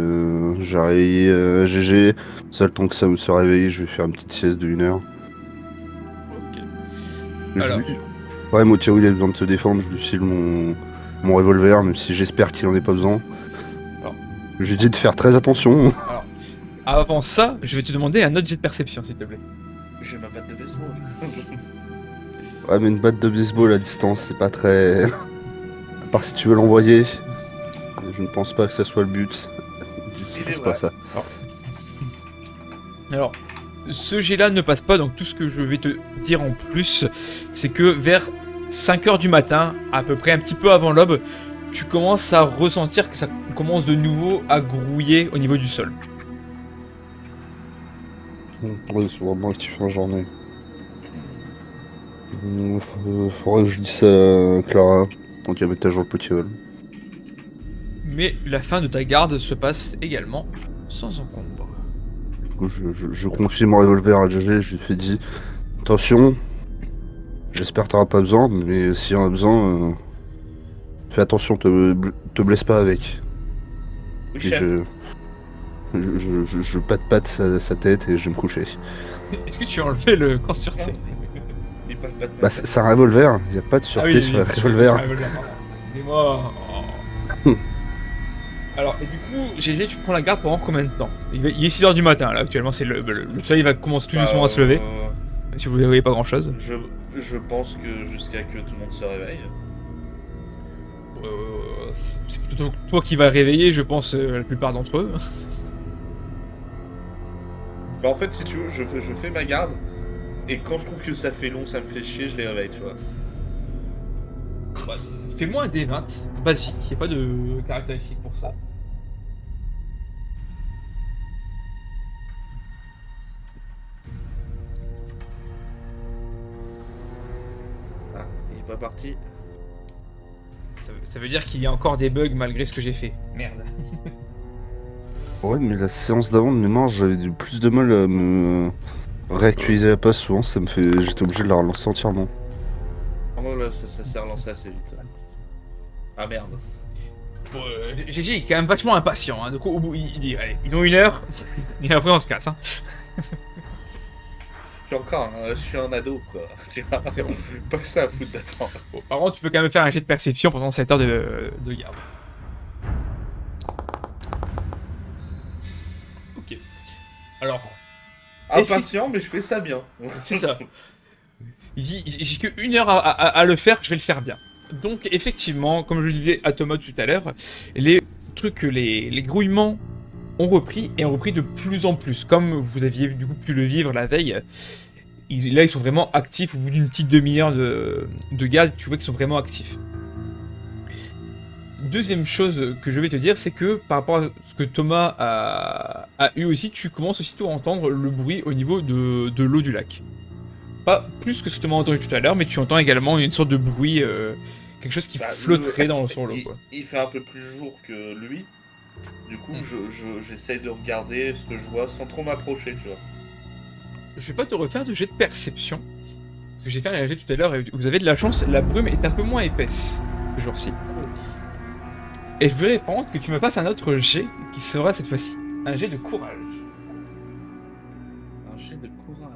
j'ai réveillé GG, ça le temps que Sam se réveille, je vais faire une petite sieste de 1 heure. Ok. Alors. Ouais, moi, où il a besoin de se défendre, je lui file mon revolver, même si j'espère qu'il en ait pas besoin. Alors. J'ai dit de faire très attention. Alors, avant ça, je vais te demander un autre jet de perception, s'il te plaît. J'ai ma batte de baseball. Ouais, mais une batte de baseball à distance, c'est pas très... À part si tu veux l'envoyer, je ne pense pas que ça soit le but. Je pense pas ça. Alors, ce jet-là ne passe pas, donc tout ce que je vais te dire en plus, c'est que vers 5h du matin, à peu près un petit peu avant l'aube, tu commences à ressentir que ça commence de nouveau à grouiller au niveau du sol. Ouais, c'est vraiment actif en journée. Faudrait que je dise ça à Clara. Donc il y a mettre à jour le petit vol. Mais la fin de ta garde se passe également sans encombre. Du coup, je confie mon revolver à GG, je lui fais dit attention, j'espère que t'auras pas besoin, mais s'il y en a besoin, fais attention, te blesse pas avec. Oui, Puis chef. je patte sa tête et je vais me coucher. Est-ce que tu as enlevé le camp sûreté? Il parle pas de Bah c'est un revolver, y a pas de sûreté sur le revolver. Excusez-moi. Alors, et du coup, GG, tu prends la garde pendant combien de temps? Il est 6h du matin, là, actuellement, c'est le soleil va commencer tout doucement à se lever, si vous ne voyez pas grand-chose. Je pense que jusqu'à que tout le monde se réveille. C'est plutôt toi qui vas réveiller, je pense, la plupart d'entre eux. Bah en fait, si tu veux, je fais ma garde, et quand je trouve que ça fait long, ça me fait chier, je les réveille, tu vois. Ouais, fais-moi un D20, basique, il n'y a pas de caractéristique pour ça. Ah, il est pas parti. Ça veut dire qu'il y a encore des bugs malgré ce que j'ai fait. Merde. Ouais, mais la séance d'avant de mémoire, j'avais plus de mal à me réactualiser la passe. Souvent, j'étais obligé de la relancer entièrement. Oh là, ça s'est relancé assez vite. Ah merde. Bon, GG il est quand même vachement impatient, hein. Donc au bout, il dit, allez, ils ont 1 heure, et après on se casse, hein. Je suis un ado, quoi. Tu vois, C'est bon. pas que ça à foutre d'attendre. Bon, par contre, tu peux quand même faire un jet de perception pendant 7 heures de garde. Ok. Alors, Impatient, mais je fais ça bien. c'est ça. J'ai que 1 heure à le faire, je vais le faire bien. Donc, effectivement, comme je le disais à Thomas tout à l'heure, les trucs, les grouillements ont repris et ont repris de plus en plus. Comme vous aviez du coup pu le vivre la veille, là ils sont vraiment actifs au bout d'une petite demi-heure de garde, tu vois qu'ils sont vraiment actifs. Deuxième chose que je vais te dire, c'est que par rapport à ce que Thomas a eu aussi, tu commences aussitôt à entendre le bruit au niveau de l'eau du lac. Pas plus que ce que Thomas a entendu tout à l'heure, mais tu entends également une sorte de bruit, quelque chose qui flotterait sur l'eau, quoi. Il fait un peu plus jour que lui. Du coup, j'essaye de regarder ce que je vois sans trop m'approcher, tu vois. Je vais pas te refaire de jet de perception, parce que j'ai fait un jet tout à l'heure et vous avez de la chance, la brume est un peu moins épaisse ce jour-ci. Et je voudrais par contre que tu me fasses un autre jet qui sera cette fois-ci un jet de courage. Un jet de courage.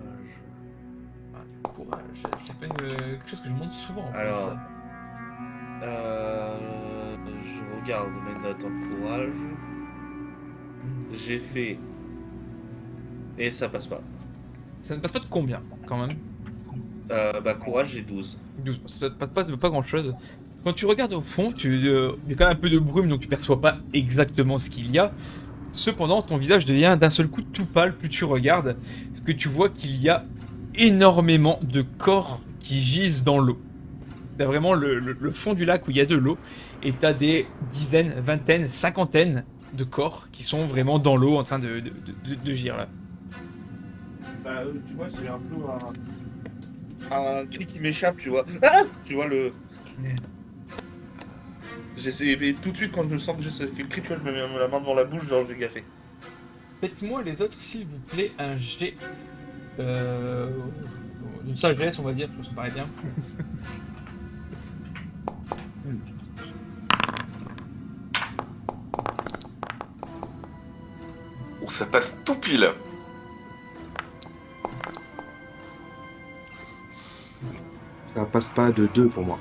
Courage, c'est pas quelque chose que je demande souvent en plus. Alors, ça. je regarde mes notes en courage. J'ai fait... Et ça passe pas. Ça ne passe pas de combien quand même? Bah courage, j'ai 12. 12, ça ne passe pas de pas grand chose. Quand tu regardes au fond, il y a quand même un peu de brume donc tu perçois pas exactement ce qu'il y a. Cependant, ton visage devient d'un seul coup tout pâle plus tu regardes, parce que tu vois qu'il y a énormément de corps qui gisent dans l'eau. T'as vraiment le fond du lac où il y a de l'eau, et t'as des dizaines, vingtaines, cinquantaines de corps qui sont vraiment dans l'eau en train de gire là. Bah tu vois, j'ai un peu un cri qui m'échappe, tu vois. Ah, tu vois le... Et tout de suite quand je me sens que j'ai fait le cri, tu vois, je me mets la main devant la bouche, genre je vais gaffer. Faites-moi les autres, s'il vous plaît, un jet de sagesse, on va dire, parce que ça paraît bien. Oh, ça passe tout pile. Ça passe pas de 2 pour moi.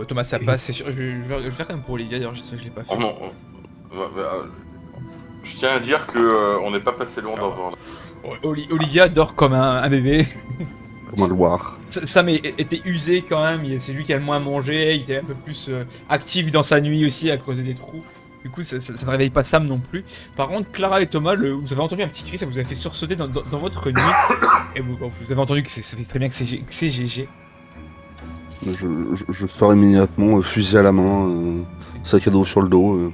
Thomas, ça passe, c'est sûr. Je vais le faire quand même pour Olivia, d'ailleurs, je sais que je l'ai pas fait. Oh non. Je tiens à dire que on n'est pas passé loin d'en voir. Olivia dort comme un bébé. Comme un loir. Sam était usé quand même, c'est lui qui a le moins mangé, il était un peu plus actif dans sa nuit aussi à creuser des trous. Du coup, ça ne réveille pas Sam non plus. Par contre, Clara et Thomas, vous avez entendu un petit cri, ça vous a fait sursauter dans votre nuit. Et vous avez entendu que ça fait très bien que c'est GG. Je sors immédiatement, fusil à la main, sac à dos sur le dos.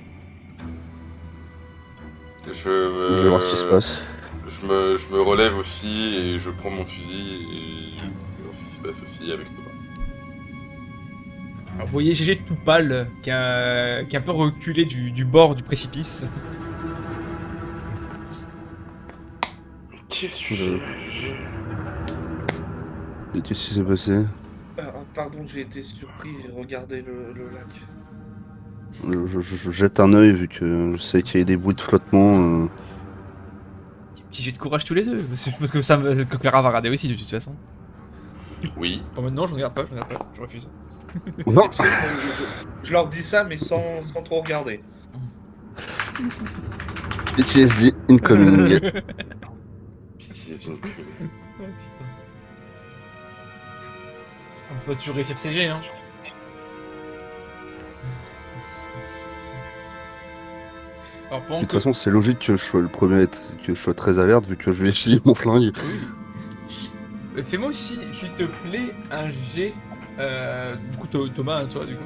Je vais voir ce qui se passe. Je me relève aussi et je prends mon fusil et je vais voir ce qui se passe aussi avec Thomas. Alors, vous voyez GG tout pâle, qui est un peu reculé du bord du précipice. Qu'est-ce que tu fais? Et qu'est-ce qui s'est passé? Pardon, j'ai été surpris et regardé le lac. Je jette un œil vu que je sais qu'il y a des bruits de flottement. Petit jet de courage tous les deux, parce que je pense que Clara va regarder aussi de toute façon. Oui. Bon, maintenant je regarde pas, je refuse. Non. Je leur dis ça, mais sans trop regarder. PTSD incoming. On peut toujours réussir CG, hein. Alors, De toute façon, c'est logique que je sois le premier que je sois très alerte vu que je vais filer mon flingue. fais-moi aussi, s'il te plaît, un G. Du coup, Thomas, toi, du coup.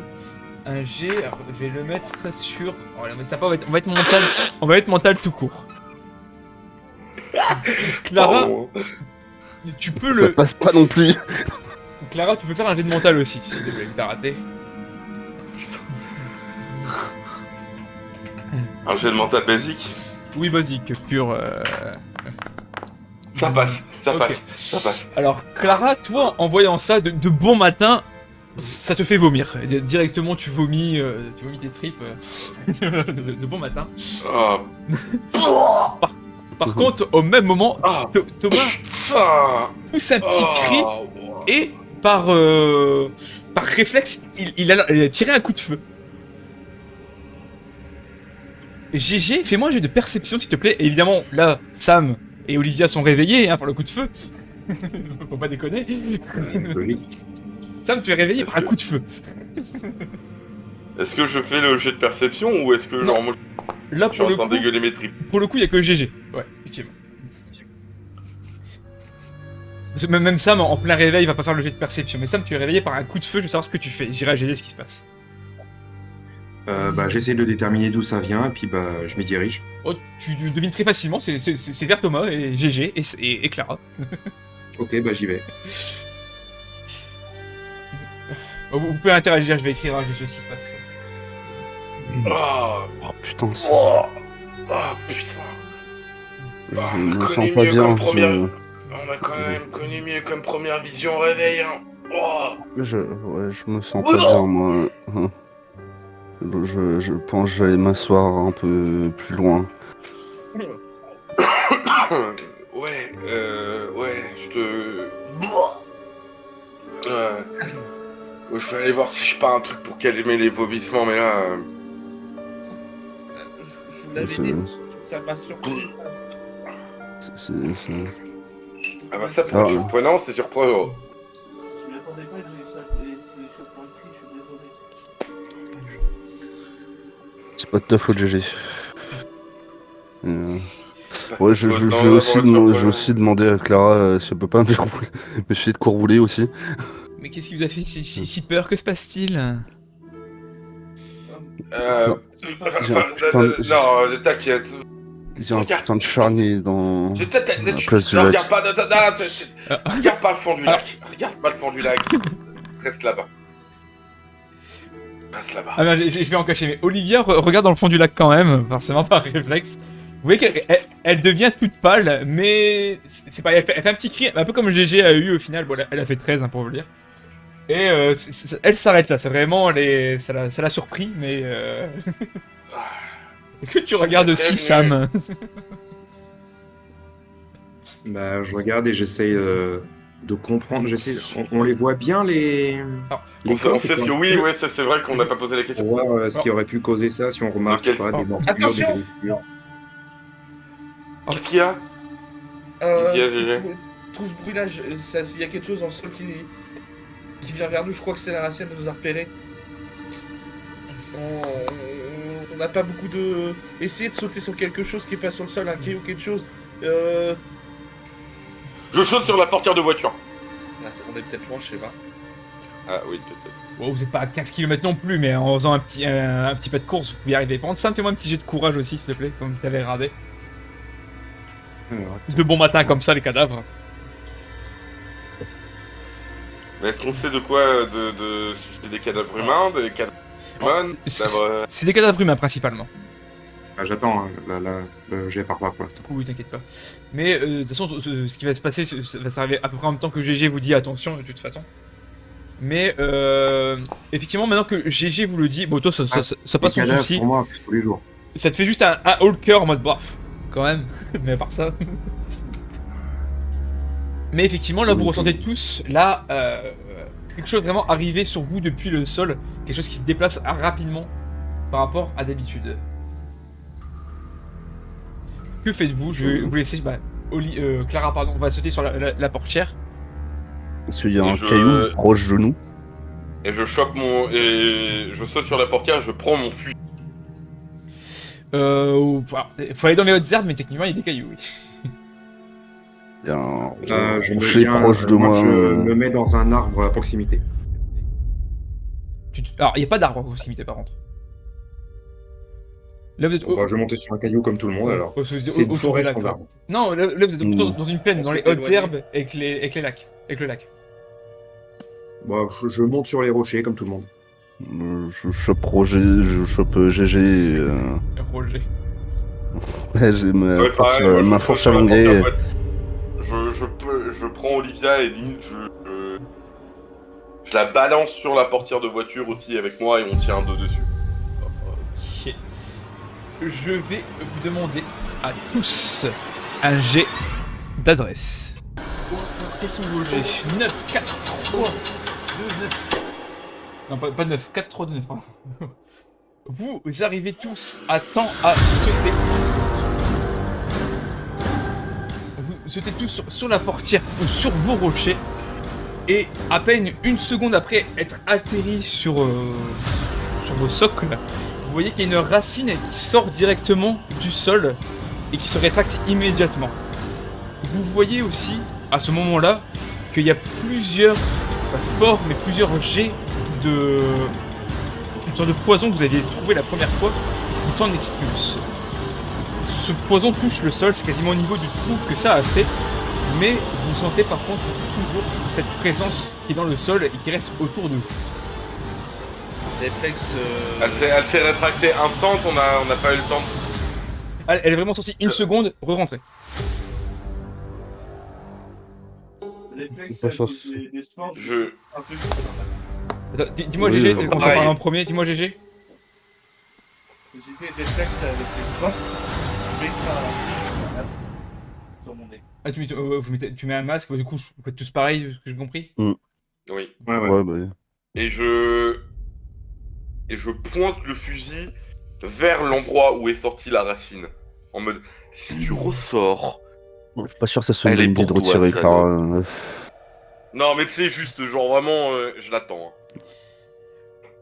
Un G, alors, je vais le mettre sur. On va mettre ça pas, on va être mental. On va être mental tout court. Clara, Pardon. tu peux Ça le. passe pas non plus. Clara, tu peux faire un jet de mental aussi, s'il te plaît, que t'as raté. Un jet de mental basique. Oui, basique, pur. Ça passe, ça Ok. passe, ça passe. Alors, Clara, toi, en voyant ça, de bon matin, ça te fait vomir. Directement, tu vomis tes tripes de bon matin. Ah, Par contre, au même moment, ah, Thomas ça. pousse un petit cri Oh. et par réflexe, il a tiré un coup de feu. GG, fais-moi un jeu de perception s'il te plaît. Et évidemment, là, Sam et Olivia sont réveillés hein, par le coup de feu. Faut pas déconner. Sam, tu es réveillé par un coup de feu. Est-ce que je fais le jet de perception ou est-ce que Non. genre moi Là, je suis en train de dégueuler mes tripes? pour le coup, il y a que GG. Ouais, effectivement. Parce que même Sam, en plein réveil, va pas faire le jet de perception. Mais Sam, tu es réveillé par un coup de feu, je veux savoir ce que tu fais. J'irai à GG ce qui se passe. J'essaie de déterminer d'où ça vient, et puis je m'y dirige. Oh, tu devines très facilement, c'est vers Thomas et GG et Clara. Ok, j'y vais. Vous pouvez interagir, je vais écrire à GG ce qui se passe. Ah, Oh putain, oh, ah putain. je Ah, me on sens connaît pas mieux bien. comme première- On a quand même connu mieux comme première vision au réveil, hein. Oh. Je me sens pas bien, moi. Je pense que j'allais m'asseoir un peu plus loin. Ouais, je te... je vais aller voir si je pars un truc pour calmer les vomissements, mais là... Je vous l'avais dit, ça m'a surpris. Ah bah ça, pour être surprenant, c'est surprenant. Je m'y attendais pas, j'ai chaud pour le cri, je suis désolé. C'est pas de ta faute, GG. Ouais, je Non, vais non, aussi demander à Clara si elle peut pas me filer de courrouler aussi. Mais qu'est-ce qui vous a fait si peur? Que se passe-t-il? Non, t'inquiète. Il y a un putain de charnier dans Je- la place du Non, lac. regarde pas le fond du lac. Regarde pas le fond du lac. Reste là-bas. Reste là-bas. Ah ben, je vais en cacher, mais Olivia regarde dans le fond du lac quand même, forcément par réflexe. Vous voyez qu'elle devient toute pâle, mais c'est pas, elle fait un petit cri, un peu comme GG a eu au final. Bon, elle a fait 13 hein, pour vous le dire. Et elle s'arrête là, c'est vraiment, ça l'a surpris, mais. Est-ce que tu regardes aussi Sam? Je regarde et j'essaie de comprendre. On les voit bien, les On corps, sait ce que oui, ouais, ça c'est vrai qu'on n'a pas posé la pour question. voir ce qui aurait pu causer ça, si on remarque Quel- pas des morsures, Attention. des griffures. Qu'est-ce qu'il y a? Il y a déjà- Tout ce bruit-là, il y a quelque chose dans le sol qui vient vers nous. Je crois que c'est la racine de nous a repérés. On n'a pas beaucoup de... Essayez de sauter sur quelque chose qui est pas sur le sol, un quai ou quelque chose. Je saute sur la portière de voiture. On est peut-être loin, je sais pas. Ah oui, peut-être. Bon, vous êtes pas à 15 km non plus, mais en faisant un petit pas de course, vous pouvez y arriver. Par contre, Sam, fais-moi un petit jet de courage aussi, s'il te plaît, comme tu avais radé. Alors, De bon matin comme ça, les cadavres. Mais est-ce qu'on sait de quoi, si c'est des cadavres humains, des cadavres humains, C'est des cadavres humains principalement. Ah, j'attends, hein, le jet part pas pour l'instant. Oui, t'inquiète pas. Mais de toute façon, ce qui va se passer, ça va s'arriver à peu près en même temps que GG vous dit attention, de toute façon. Mais effectivement, maintenant que GG vous le dit, bon, toi, ça passe sans souci. Pour moi, tous les jours. Ça te fait juste un haut le cœur en mode bof, quand même. Mais à part ça. Mais effectivement, là, vous ressentez tous, là, quelque chose vraiment arrivé sur vous depuis le sol. Quelque chose qui se déplace rapidement par rapport à d'habitude. Que faites-vous? Je vais vous laisser. Clara, pardon, va sauter sur la portière. Est-ce qu'il y a un caillou proche de nous? Et je chope et je saute sur la portière, je prends mon fusil. Faut aller dans les hautes herbes, mais techniquement, il y a des cailloux, oui. Il y a un Je rocher proche de moi. Je me mets dans un arbre à proximité. Alors, il n'y a pas d'arbre à proximité, par contre. Là, vous êtes. Bah, je vais monter sur un caillou comme tout le monde alors. C'est une autour forêt des lacs, sans quoi. arbre. Non, là, vous êtes plutôt dans une plaine, On dans les s'est hautes éloigné. herbes, avec les lacs. Avec le lac. Bah, je monte sur les rochers comme tout le monde. Je chope Roger, je chope GG. Roger. Ouais, j'ai Ouais, pareil, moi, ma je fourche saute sur la allongée. portière, en fait. Je prends Olivia et limite je la balance sur la portière de voiture aussi avec moi et on tient un dos dessus. Ok. Je vais vous demander à tous un jet d'adresse. Quels sont vos jets? 9, 4, 3, 2, 9. Non, pas 9, 4, 3, 2, 9. Vous arrivez tous à temps à sauter. Vous sautez tous sur la portière ou sur vos rochers. Et à peine une seconde après être atterri sur vos socles, vous voyez qu'il y a une racine qui sort directement du sol et qui se rétracte immédiatement. Vous voyez aussi, à ce moment-là, qu'il y a plusieurs, pas spores, mais plusieurs jets de... une sorte de poison que vous aviez trouvé la première fois, qui s'en expulse. Ce poison touche le sol, c'est quasiment au niveau du trou que ça a fait, mais vous sentez par contre toujours cette présence qui est dans le sol et qui reste autour de vous. Réflexe. Elle s'est rétractée instant, on n'a pas eu le temps de... Elle est vraiment sortie une seconde, re-rentrée. Réflexe. Pas sûr. Les sports, Je... un truc qui se passe. Attends, dis-moi Oui, GG, oui, t'as commencé à pareil. parler en premier, dis-moi GG. J'étais réflexe avec les sports. Je mets un masque sur mon nez. Ah, tu mets un masque, du coup, vous faites tous pareil, ce que j'ai compris. Oui. Ouais. Ouais, bah. Et je pointe le fusil vers l'endroit où est sortie la racine. En mode, si tu ressors... Je suis pas sûr que ça soit une Elle est bonne idée de pour toi, retirer ça, car. Non mais tu sais, juste, genre vraiment, je l'attends. Hein.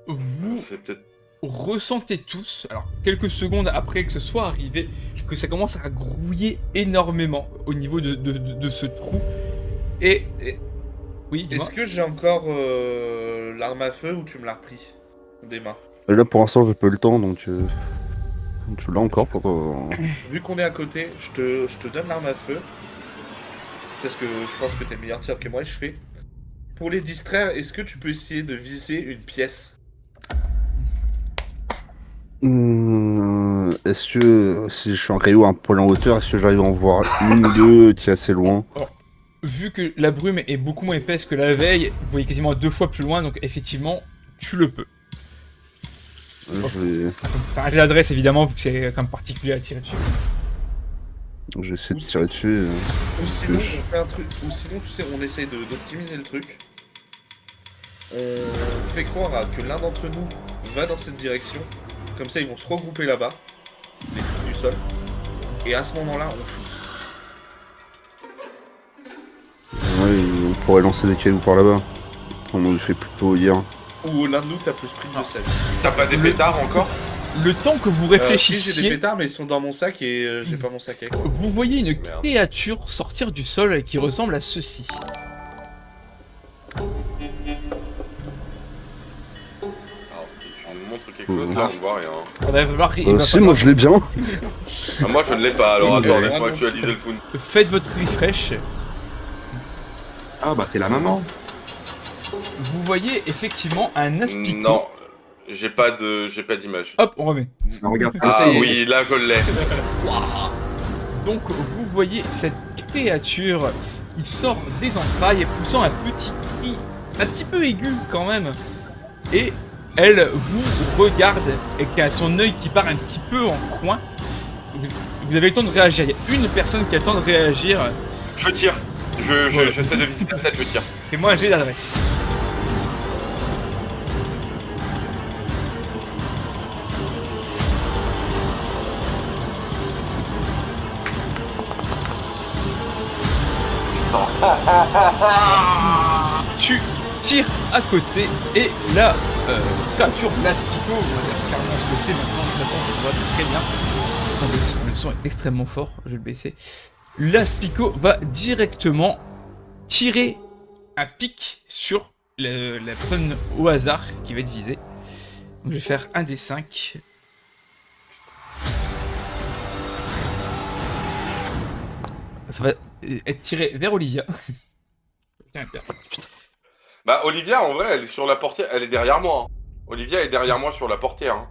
Vous C'est peut-être... ressentez tous, alors quelques secondes après que ce soit arrivé, que ça commence à grouiller énormément au niveau de ce trou. Et... Oui, dis-moi. Est-ce que j'ai encore l'arme à feu ou tu me l'as repris des mains? Et là pour l'instant j'ai pas eu le temps donc. Tu l'as encore pour. Vu qu'on est à côté, je te donne l'arme à feu. Parce que je pense que t'es meilleur tir que moi, je fais. Pour les distraire, est-ce que tu peux essayer de viser une pièce? Est-ce que si je suis en caillou un poil en hauteur, est-ce que j'arrive à en voir une ou deux qui est assez loin? Vu que la brume est beaucoup moins épaisse que la veille, vous voyez quasiment 2 fois plus loin, donc effectivement, tu le peux. Je vais Enfin, j'ai l'adresse évidemment, vu que c'est comme particulier à tirer dessus. essayer de tirer dessus. Ou sinon, je- on fait un truc. Ou sinon, tu sais, on essaye d'optimiser le truc. On fait croire que l'un d'entre nous va dans cette direction. Comme ça, ils vont se regrouper là-bas, les trucs du sol. Et à ce moment-là, on shoot. Ouais, on pourrait lancer des cailloux par là-bas. On en a fait plutôt hier. Ou l'un de nous tape le sprint de sel. T'as pas des pétards encore? Le temps que vous Si, j'ai des réfléchissiez, pétards, mais ils sont dans mon sac et j'ai pas mon sac avec moi. vous voyez une Merde. créature sortir du sol qui ressemble à ceci. Alors si tu me montres quelque chose, là on voit rien. Il va falloir... il va Si, falloir- moi je l'ai bien. Ah, moi je ne l'ai pas, alors Oui, attends, mais- laisse-moi actualiser le phone. Faites votre refresh. Ah bah c'est la maman. vous voyez effectivement un aspico. Non, j'ai pas d'image. Hop, on remet. Regarde. Ah ça y est. oui, là je l'ai. Donc vous voyez cette créature qui sort des entrailles, poussant un petit cri, un petit peu aigu quand même. Et elle vous regarde et qui a son œil qui part un petit peu en coin. Vous avez le temps de réagir. Il y a une personne qui a le temps de réagir. Je tire. J'essaie de viser la tête, je tire. Fais-moi un jet d'adresse. Tu tires à côté et la créature l'aspico, on va dire clairement ce que c'est maintenant, de toute façon ça se voit très bien. Non, le son est extrêmement fort, je vais le baisser. L'aspico va directement tirer un pic sur la personne au hasard qui va être visée. Donc je vais faire un des 5. Ça va être tiré vers Olivia. Putain, Bah Olivia, en vrai, elle est sur la portière, elle est derrière moi. Hein. Olivia est derrière moi sur la portière. Hein.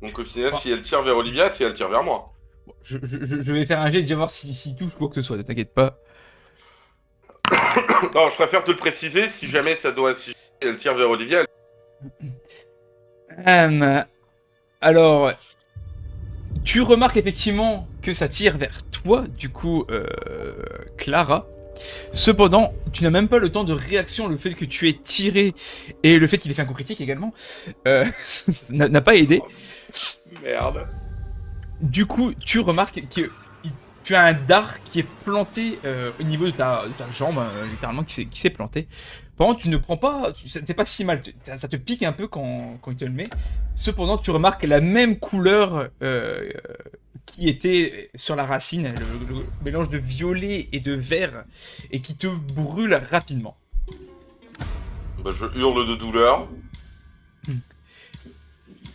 Donc au final, si elle tire vers Olivia, si elle tire vers moi. Bon, je vais faire un jet et déjà voir s'il touche quoi que ce soit, ne t'inquiète pas. Non, je préfère te le préciser, si jamais ça doit... Si elle tire vers Olivia, Alors, tu remarques effectivement que ça tire vers toi, du coup, Clara. Cependant, tu n'as même pas le temps de réaction. Le fait que tu aies tiré et le fait qu'il ait fait un coup critique également n'a pas aidé. Merde. Du coup, tu remarques que tu as un dard qui est planté au niveau de ta jambe, littéralement, qui s'est planté. Pendant tu ne prends pas... C'est pas si mal, ça te pique un peu quand il te le met. Cependant, tu remarques la même couleur qui était sur la racine, le mélange de violet et de vert, et qui te brûle rapidement. Bah, je hurle de douleur.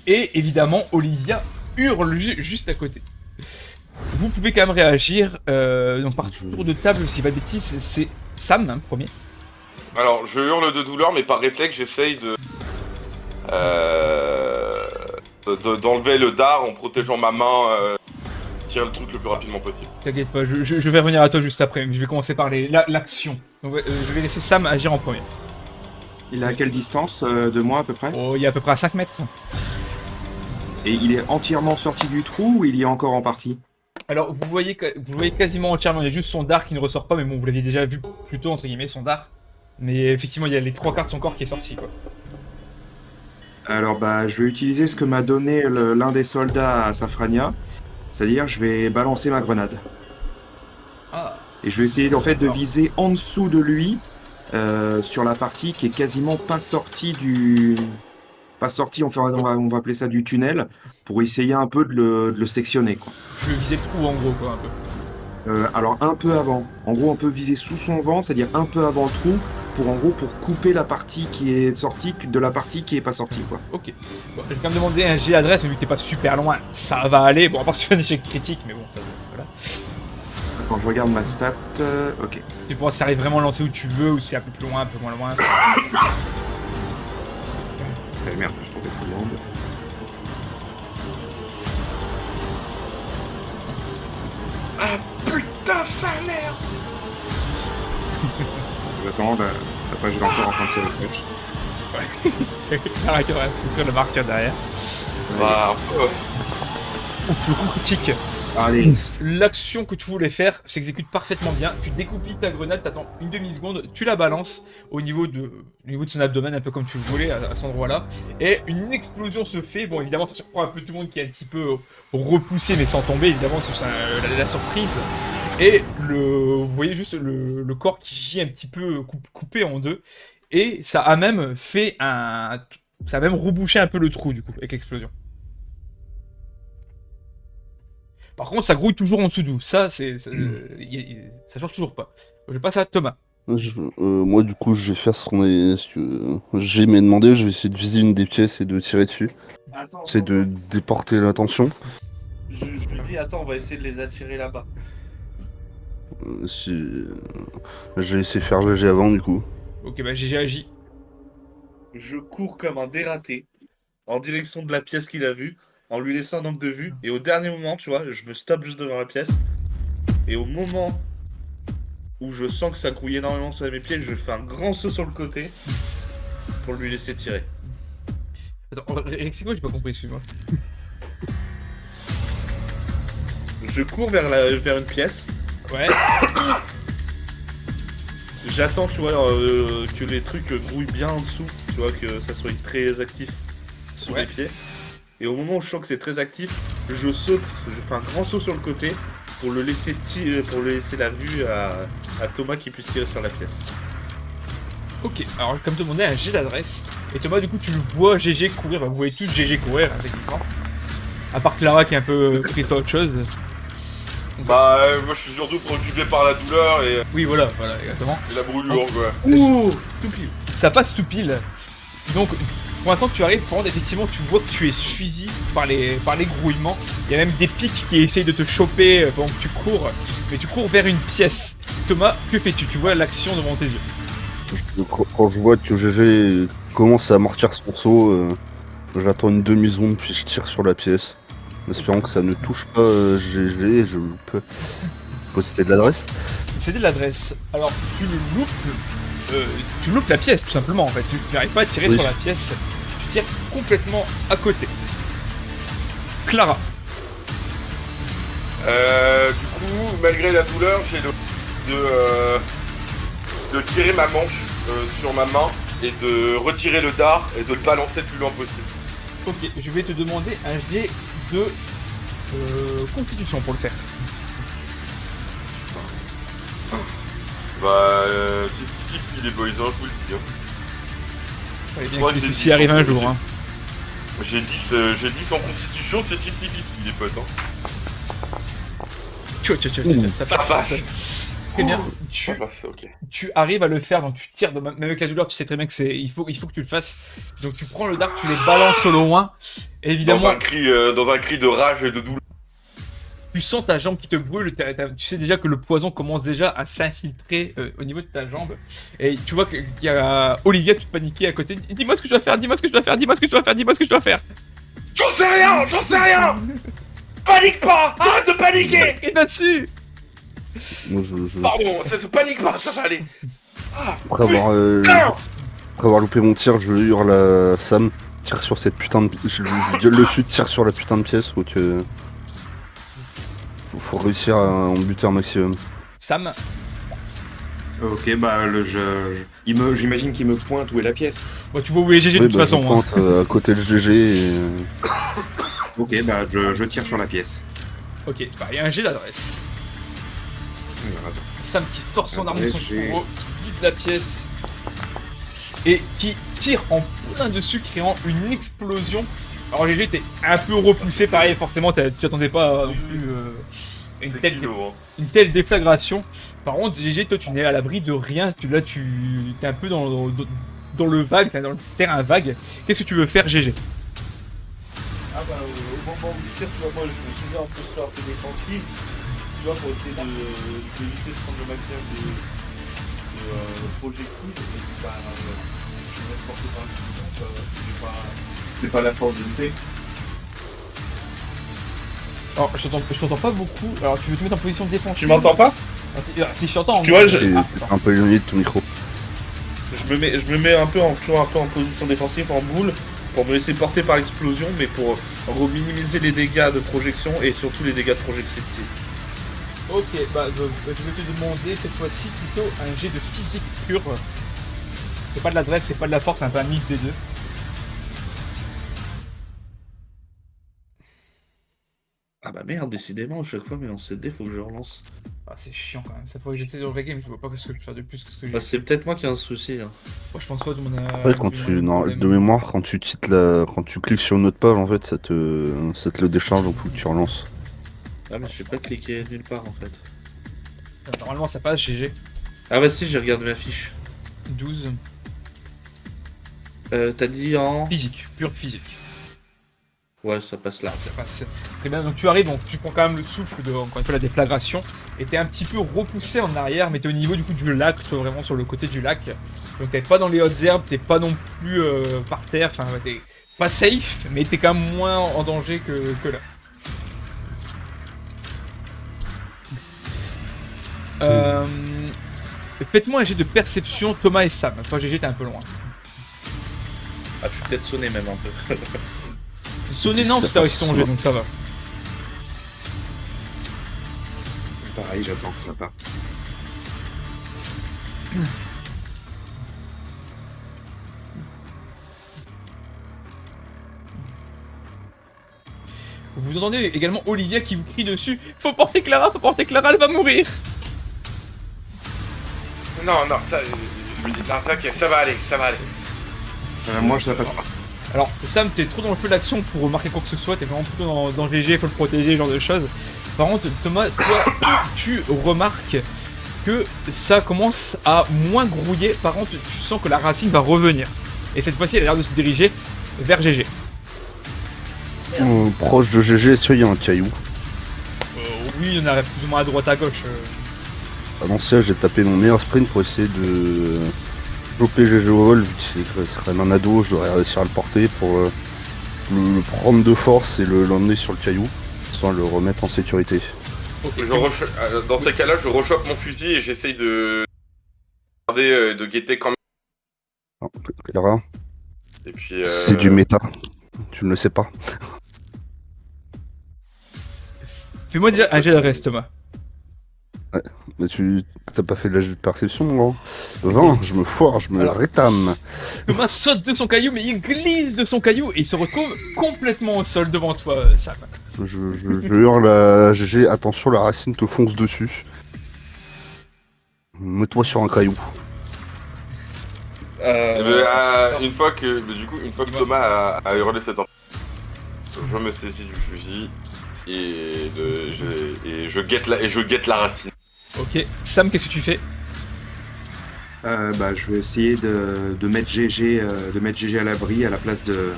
Et évidemment, Olivia hurle juste à côté. Vous pouvez quand même réagir. Donc par tour de table, si pas de bêtises, c'est Sam, hein, premier. Alors, je hurle de douleur, mais par réflexe, j'essaye d'enlever le dard en protégeant ma main, tirer le truc le plus rapidement possible. T'inquiète pas, je vais revenir à toi juste après, mais je vais commencer par l'action. Donc je vais laisser Sam agir en premier. Il est à quelle distance de moi à peu près? Oh, il est à peu près à 5 mètres. Et il est entièrement sorti du trou ou il y est encore en partie? Alors vous voyez quasiment entièrement, il y a juste son dard qui ne ressort pas, mais bon, vous l'aviez déjà vu plus tôt, entre guillemets, son dard. Mais effectivement, il y a les 3 quarts de son corps qui est sorti, quoi. Alors bah je vais utiliser ce que m'a donné l'un des soldats à Safrania. C'est-à-dire je vais balancer ma grenade. Ah. Et je vais essayer en fait de viser en dessous de lui, sur la partie qui est quasiment pas sortie du... Pas sortie, on va appeler ça du tunnel, pour essayer un peu de le sectionner, quoi. Je vais viser le trou en gros, quoi, un peu. Alors un peu avant. En gros, on peut viser sous son vent, c'est-à-dire un peu avant le trou, pour couper la partie qui est sortie de la partie qui est pas sortie, quoi. Ok. Bon, je vais quand même demander un jet d'adresse, mais vu que t'es pas super loin, ça va aller. Bon, à part si tu fais un échec critique, mais bon, ça, voilà. Quand je regarde ma stat, ok. Tu pourras, si t'arrives vraiment à lancer où tu veux, ou si c'est un peu plus loin, un peu moins loin. Merde, je tombais tout le monde. Ah putain, sa mère! J'attends, après je vais encore en train de se refresh. Arrête, on va souffrir le martyr derrière. Bah, Ouf, le coup critique. Allez, L'action que tu voulais faire s'exécute parfaitement bien. Tu découpilles ta grenade, t'attends une demi-seconde, tu la balances au niveau de son abdomen, un peu comme tu le voulais à cet endroit-là. Et une explosion se fait. Bon, évidemment, ça surprend un peu tout le monde qui est un petit peu repoussé, mais sans tomber. Évidemment, c'est juste la surprise. Et vous voyez juste le corps qui gît un petit peu coupé en deux. Et ça a même fait ça a même rebouché un peu le trou, du coup, avec l'explosion. Par contre, ça grouille toujours en dessous de vous. Ça change toujours pas. Je passe à Thomas. Moi, du coup, je vais faire ce que j'ai m'est demandé. Je vais essayer de viser une des pièces et de tirer dessus. C'est de déporter l'attention. Je lui dis, attends, on va essayer de les attirer là-bas. Je vais essayer de faire le jet avant, du coup. Ok, bah j'ai agi. Je cours comme un dératé en direction de la pièce qu'il a vue, en lui laissant un angle de vue. Et au dernier moment, tu vois, je me stoppe juste devant la pièce. Et au moment où je sens que ça grouille énormément sur mes pieds, je fais un grand saut sur le côté pour lui laisser tirer. Attends, explique-moi, j'ai pas compris, excuse-moi. Je cours vers une pièce. Ouais. J'attends, tu vois, que les trucs grouillent bien en dessous, tu vois, que ça soit très actif sous Ouais. les pieds. Et au moment où je sens que c'est très actif, je saute, je fais un grand saut sur le côté pour le laisser la vue à Thomas qui puisse tirer sur la pièce. Ok, alors comme demandé, un jet d'adresse. Et Thomas, du coup, tu le vois GG courir. Bah, vous voyez tous GG courir, hein, techniquement. À part Clara qui est un peu prise sur autre chose. Bah, moi je suis surtout préoccupé par la douleur et Oui, voilà, exactement. la brûlure, quoi. Ouh, tout pile. Ça passe tout pile. Donc, pour l'instant, tu arrives, par contre, effectivement, tu vois que tu es suivi par les grouillements. Il y a même des pics qui essayent de te choper pendant que tu cours. Mais tu cours vers une pièce. Thomas, que fais-tu? Tu vois l'action devant tes yeux. Quand je vois que GG commence à amortir son saut, j'attends une demi-seconde puis je tire sur la pièce. En espérant que ça ne touche pas GG et je peux poster de l'adresse. C'est de l'adresse. Alors, tu loupes la pièce, tout simplement, en fait. Tu n'arrives pas à tirer Oui. sur la pièce. Tu tires complètement à côté. Clara. Du coup, malgré la douleur, j'ai de tirer ma manche sur ma main et de retirer le dard et de le balancer le plus loin possible. Ok, je vais te demander un jet de constitution pour le faire. Bah, tipsy les boys, hein, je vous le dis. Hein. Fallait bien crois que les que j'ai soucis dit arrivent un son jour. Hein. J'ai 10 en constitution, c'est 50-50 les potes. Hein. Ça passe. passe. Très bien. Ça passe, ok. Tu arrives à le faire, donc tu tires, même avec la douleur, tu sais très bien que il faut que tu le fasses. Donc tu prends le dard, tu les balances au loin. Et évidemment, Dans un cri de rage et de douleur. tu sens ta jambe qui te brûle. Tu sais déjà que le poison commence déjà à s'infiltrer au niveau de ta jambe. Et tu vois qu'il y a Olivia toute paniquée à côté. Dis-moi ce que tu vas faire, dis-moi ce que tu vas faire, dis-moi ce que tu vas faire, dis-moi ce que tu vas faire. J'en sais rien. Panique pas. Arrête de paniquer. Et là-dessus. Moi, je... Pardon, ça se panique pas, ça va aller. Ah, Après avoir loupé mon tir, je hurle à Sam, tire sur cette putain de... Je lui gueule dessus, tire sur la putain de pièce, donc... Faut réussir à en buter un maximum. Sam, Ok, bah j'imagine qu'il me pointe où est la pièce. bah, tu vois où est GG de Oui, toute bah, façon. je Hein. pointe à côté de GG et... Ok, bah je tire sur la pièce. Ok, bah il y a un jet d'adresse. Sam qui sort son arme de son J'ai- fourreau, qui vise la pièce et qui tire en plein dessus, créant une explosion. Alors GG, t'es un peu repoussé, pareil, forcément, tu t'attendais pas non plus une c'est telle kilo, hein. une telle déflagration. Par contre, GG, toi, tu n'es à l'abri de rien. Tu t'es un peu dans le vague, t'es dans le terrain vague. Qu'est-ce que tu veux faire, GG? Ah bah au moment où il tire, tu vois, moi je me souviens en posture un peu défensive, tu vois, pour essayer d'éviter de prendre le maximum de projectiles, et puis bah je me laisse porter par le coup, c'est pas la force de lutter. Alors, je t'entends pas beaucoup. Alors, tu veux te mettre en position défensive? Tu m'entends pas? Si je t'entends. Tu vois, je- T'es un peu éloigné de ton micro. Je me mets toujours un peu en position défensive, en boule, pour me laisser porter par l'explosion, mais pour en gros minimiser les dégâts de projection et surtout les dégâts de projectile. Ok, bah je vais te demander cette fois-ci plutôt un jet de physique pure. C'est pas de l'adresse, c'est pas de la force, c'est un peu un mix des deux. Ah bah merde, décidément, à chaque fois mes lancers de dés, faut que je relance. Ah, c'est chiant quand même, ça faudrait que j'essaie de régler, mais je vois pas ce que je peux faire de plus que ce que j'ai. Bah c'est peut-être moi qui ai un souci. Hein. Moi, je pense pas, tout le monde a. Après, quand tu... Non, de mémoire, quand tu cliques sur une autre page, en fait, ça te le décharge, donc faut que tu relances. Ah mais je sais pas cliquer nulle part en fait. Normalement, ça passe, GG. Ah bah si, j'ai regardé ma fiche. 12. T'as dit en... Physique, pure physique. Ouais, ça passe là. Ça passe très bien. Donc tu arrives, donc tu prends quand même le souffle de, encore une fois, la déflagration, et t'es un petit peu repoussé en arrière, mais t'es au niveau du coup du lac, toi vraiment sur le côté du lac. Donc t'es pas dans les hautes herbes, t'es pas non plus par terre, enfin t'es pas safe, mais t'es quand même moins en danger que là. Faites-moi un jet de perception, Thomas et Sam. Toi GG, t'es un peu loin. Ah, je suis peut-être sonné même un peu. Sonner, non, parce que t'as réussi ton jet, donc ça va. Pareil, j'attends que ça parte. Vous entendez également Olivia qui vous crie dessus. Faut porter Clara, elle va mourir. Non, ça. Je me dis, non, t'inquiète, ça va aller. Moi, je la passe pas. Alors, Sam, t'es trop dans le feu d'action pour remarquer quoi que ce soit, t'es vraiment plutôt dans GG, faut le protéger, ce genre de choses. Par contre, Thomas, toi, tu remarques que ça commence à moins grouiller. Par contre, tu sens que la racine va revenir. Et cette fois-ci, elle a l'air de se diriger vers GG. Proche de GG, est-ce qu'il y a un caillou? Oui, il y en a plus ou moins à droite, à gauche. Ah non, ça, j'ai tapé mon meilleur sprint pour essayer de choper GG au vol, vu que c'est quand même un ado, je devrais réussir à le porter pour le prendre de force et l'emmener sur le caillou, sans le remettre en sécurité. Okay. Dans ces cas-là, je rechoppe mon fusil et j'essaye de garder, de guetter quand même. Ah, Clara, Et puis, c'est du méta, tu ne le sais pas. Fais-moi déjà un jet d'adresse, Thomas. Ouais, mais tu t'as pas fait de la jet de perception, mon grand. 20, je me foire, je me rétame. Thomas saute de son caillou, mais il glisse de son caillou et il se retrouve complètement au sol devant toi, Sam. Je hurle à GG, attention, la racine te fonce dessus. Mets-toi sur un caillou. Une fois que Thomas a hurlé cette enfant, je me saisis du fusil et je guette la racine. Ok, Sam, qu'est-ce que tu fais? Je vais essayer de mettre GG, à l'abri à la place de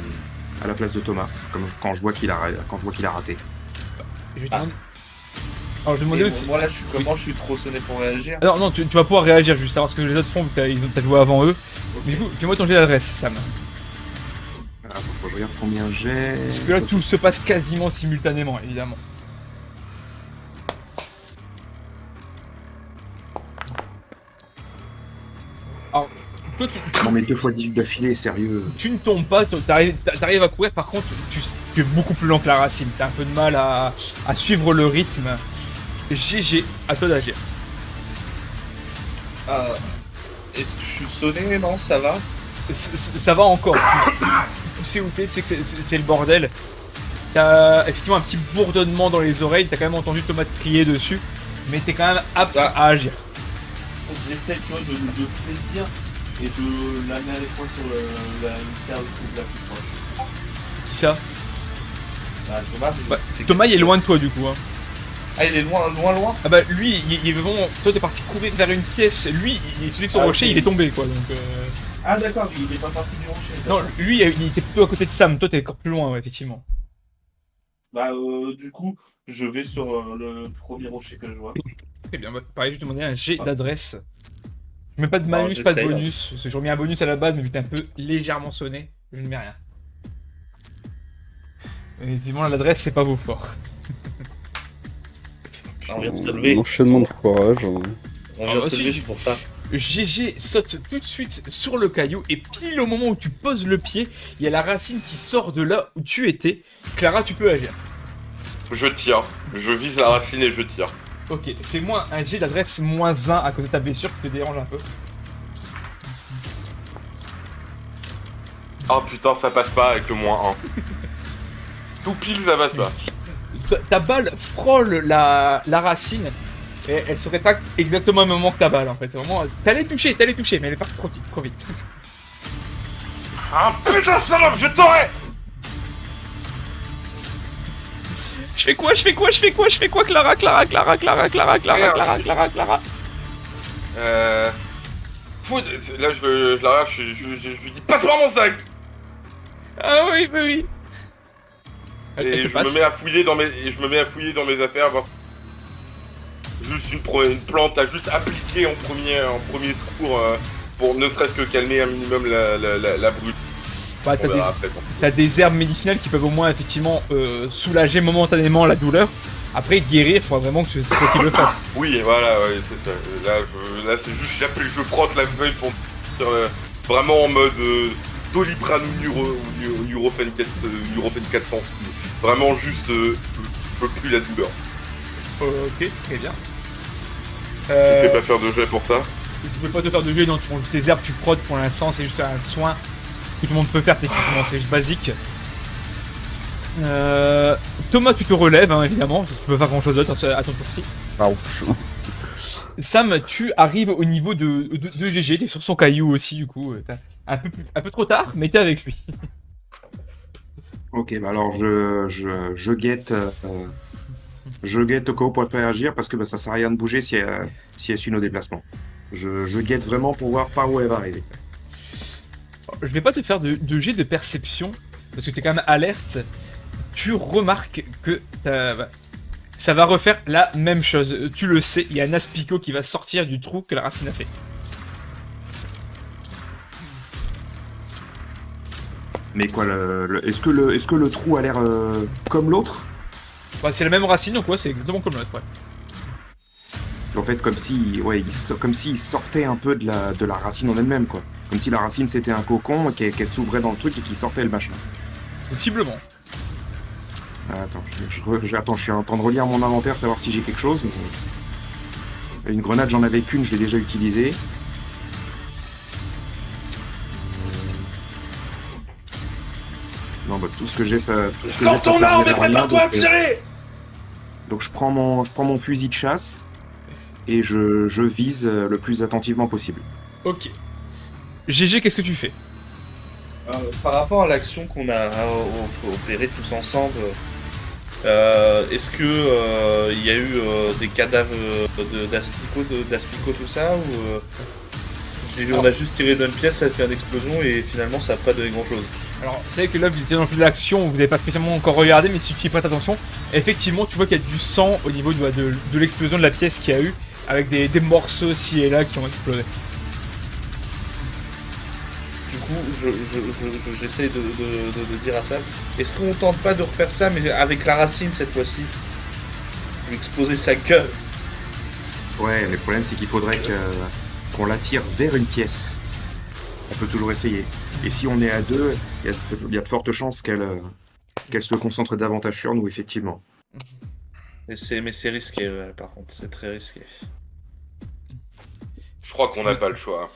Thomas, quand je vois qu'il a raté. Je vais te demander- Alors, je vais demander aussi. Moi là, je suis trop sonné pour réagir. Ah non, tu vas pouvoir réagir, juste savoir ce que les autres font, vu que t'as joué avant eux. Ok. Mais du coup, fais-moi ton jet d'adresse, Sam. Faut que je regarde combien j'ai. Parce que là, tout se passe quasiment simultanément, évidemment. Alors, toi, Non mais 2 fois 18 d'affilée, sérieux. tu ne tombes pas, t'arrives à courir, par contre, tu es beaucoup plus lent que la racine. T'as un peu de mal à suivre le rythme. GG, à toi d'agir. Est-ce que je suis sonné? Non, ça va. Ça va encore. Tu sais où t'es, tu sais que c'est le bordel. T'as effectivement un petit bourdonnement dans les oreilles, t'as quand même entendu Thomas te crier dessus, mais t'es quand même apte à agir. J'essaie, tu vois, de le saisir et de l'amener avec moi sur la terre la plus proche. Qui ça? Thomas, Thomas il est loin de toi du coup. Hein. Ah, il est loin. Ah bah lui, il est vraiment. Toi t'es parti courir vers une pièce, lui il est sur son rocher, ok. il est tombé quoi donc. Ah d'accord, il est pas parti du rocher. Non, lui il était plutôt à côté de Sam, toi t'es encore plus loin, ouais, effectivement. Du coup, je vais sur le premier rocher que je vois. Très bien, bah, pareil, je vais te demander un jet d'adresse. Je mets pas de malus, pas de j'essaye, bonus. Parce que j'aurais mis un bonus à la base, mais vu que t'es un peu légèrement sonné, je ne mets rien. Effectivement, l'adresse, c'est pas vos forts. On vient de se lever. Un enchaînement de foirage. On vient de se lever, c'est pour ça. GG saute tout de suite sur le caillou, et pile au moment où tu poses le pied, il y a la racine qui sort de là où tu étais. Clara, tu peux agir. Je tire. Je vise la racine et je tire. Ok, fais-moi un jet d'adresse -1 à cause de ta blessure qui te dérange un peu. Oh putain, ça passe pas avec le -1. Tout pile, ça passe pas. Ta balle frôle la racine et elle se rétracte exactement au même moment que ta balle en fait. C'est vraiment. T'allais toucher, mais elle est partie trop vite. Ah putain, salope, je t'aurais. Je fais quoi, Clara. Fou, là je la relâche, je lui dis passe-moi mon sac. Ah oui. Elle Et te je passe. me mets à fouiller dans mes affaires, voir juste une plante à juste appliquer en premier secours pour ne serait-ce que calmer un minimum la brûlure. Bah, On verra après, bon. t'as des herbes médicinales qui peuvent au moins effectivement soulager momentanément la douleur. Après, guérir, il faut vraiment que c'est toi qui le fasses. Oui, voilà, ouais, c'est ça. Là, c'est juste, je frotte la feuille pour dire, vraiment en mode Doliprane ou Nurofen 400. Vraiment juste, je veux plus la douleur. Ok, très bien. Tu ne fais pas faire de jet pour ça? Je vais pas te faire de jeu, non, tu prends juste ces herbes, tu frottes pour l'instant, c'est juste un soin que tout le monde peut faire techniquement, c'est juste basique. Thomas, tu te relèves, hein, évidemment, parce que tu peux pas faire grand chose d'autre à ton tour-ci. Ouch. Sam, tu arrives au niveau de GG, t'es sur son caillou aussi, du coup, t'as un peu trop tard, mais t'es avec lui. Ok, bah alors je guette au cas où pour pas réagir parce que bah, ça sert à rien de bouger si elle suit nos déplacements. Je guette vraiment pour voir par où elle va arriver. Je vais pas te faire de jet de perception, parce que t'es quand même alerte. Tu remarques que ça va refaire la même chose. Tu le sais, il y a un aspicot qui va sortir du trou que la racine a fait. Mais quoi, est-ce que le trou a l'air comme l'autre? Bah, c'est la même racine, donc ouais, c'est exactement comme l'autre, ouais. En fait, comme si, ouais, comme s'il sortait un peu de la racine en elle-même, quoi. Comme si la racine c'était un cocon qu'elle s'ouvrait dans le truc et qui sortait le machin. Possiblement. Ah, attends, attends, je suis en train de relire mon inventaire, savoir si j'ai quelque chose. Mais... Une grenade, j'en avais qu'une, je l'ai déjà utilisée. Non, bah tout ce que j'ai, ça. Sors ton arme et prépare-toi à tirer! Donc je prends mon fusil de chasse et je vise le plus attentivement possible. Ok. GG, qu'est-ce que tu fais? Par rapport à l'action qu'on a opérée tous ensemble, est-ce que il y a eu des cadavres d'Aspico, tout ça, ou on a juste tiré d'une pièce, ça a fait une explosion et finalement ça n'a pas donné grand chose? Alors, vous savez que là, vous étiez dans le feu de l'action, vous n'avez pas spécialement encore regardé, mais si tu y prêtes attention, effectivement, tu vois qu'il y a du sang au niveau de l'explosion de la pièce qu'il y a eu, avec des morceaux ci et là qui ont explosé. Du coup, j'essaie de dire à Sam, est-ce qu'on tente pas de refaire ça, mais avec la racine cette fois-ci? Lui exploser sa gueule. Ouais, mais le problème c'est qu'il faudrait qu'on l'attire vers une pièce. On peut toujours essayer. Et si on est à deux, il y a de fortes chances qu'elle se concentre davantage sur nous, effectivement. Mais c'est risqué, par contre, c'est très risqué. Je crois qu'on n'a pas le choix.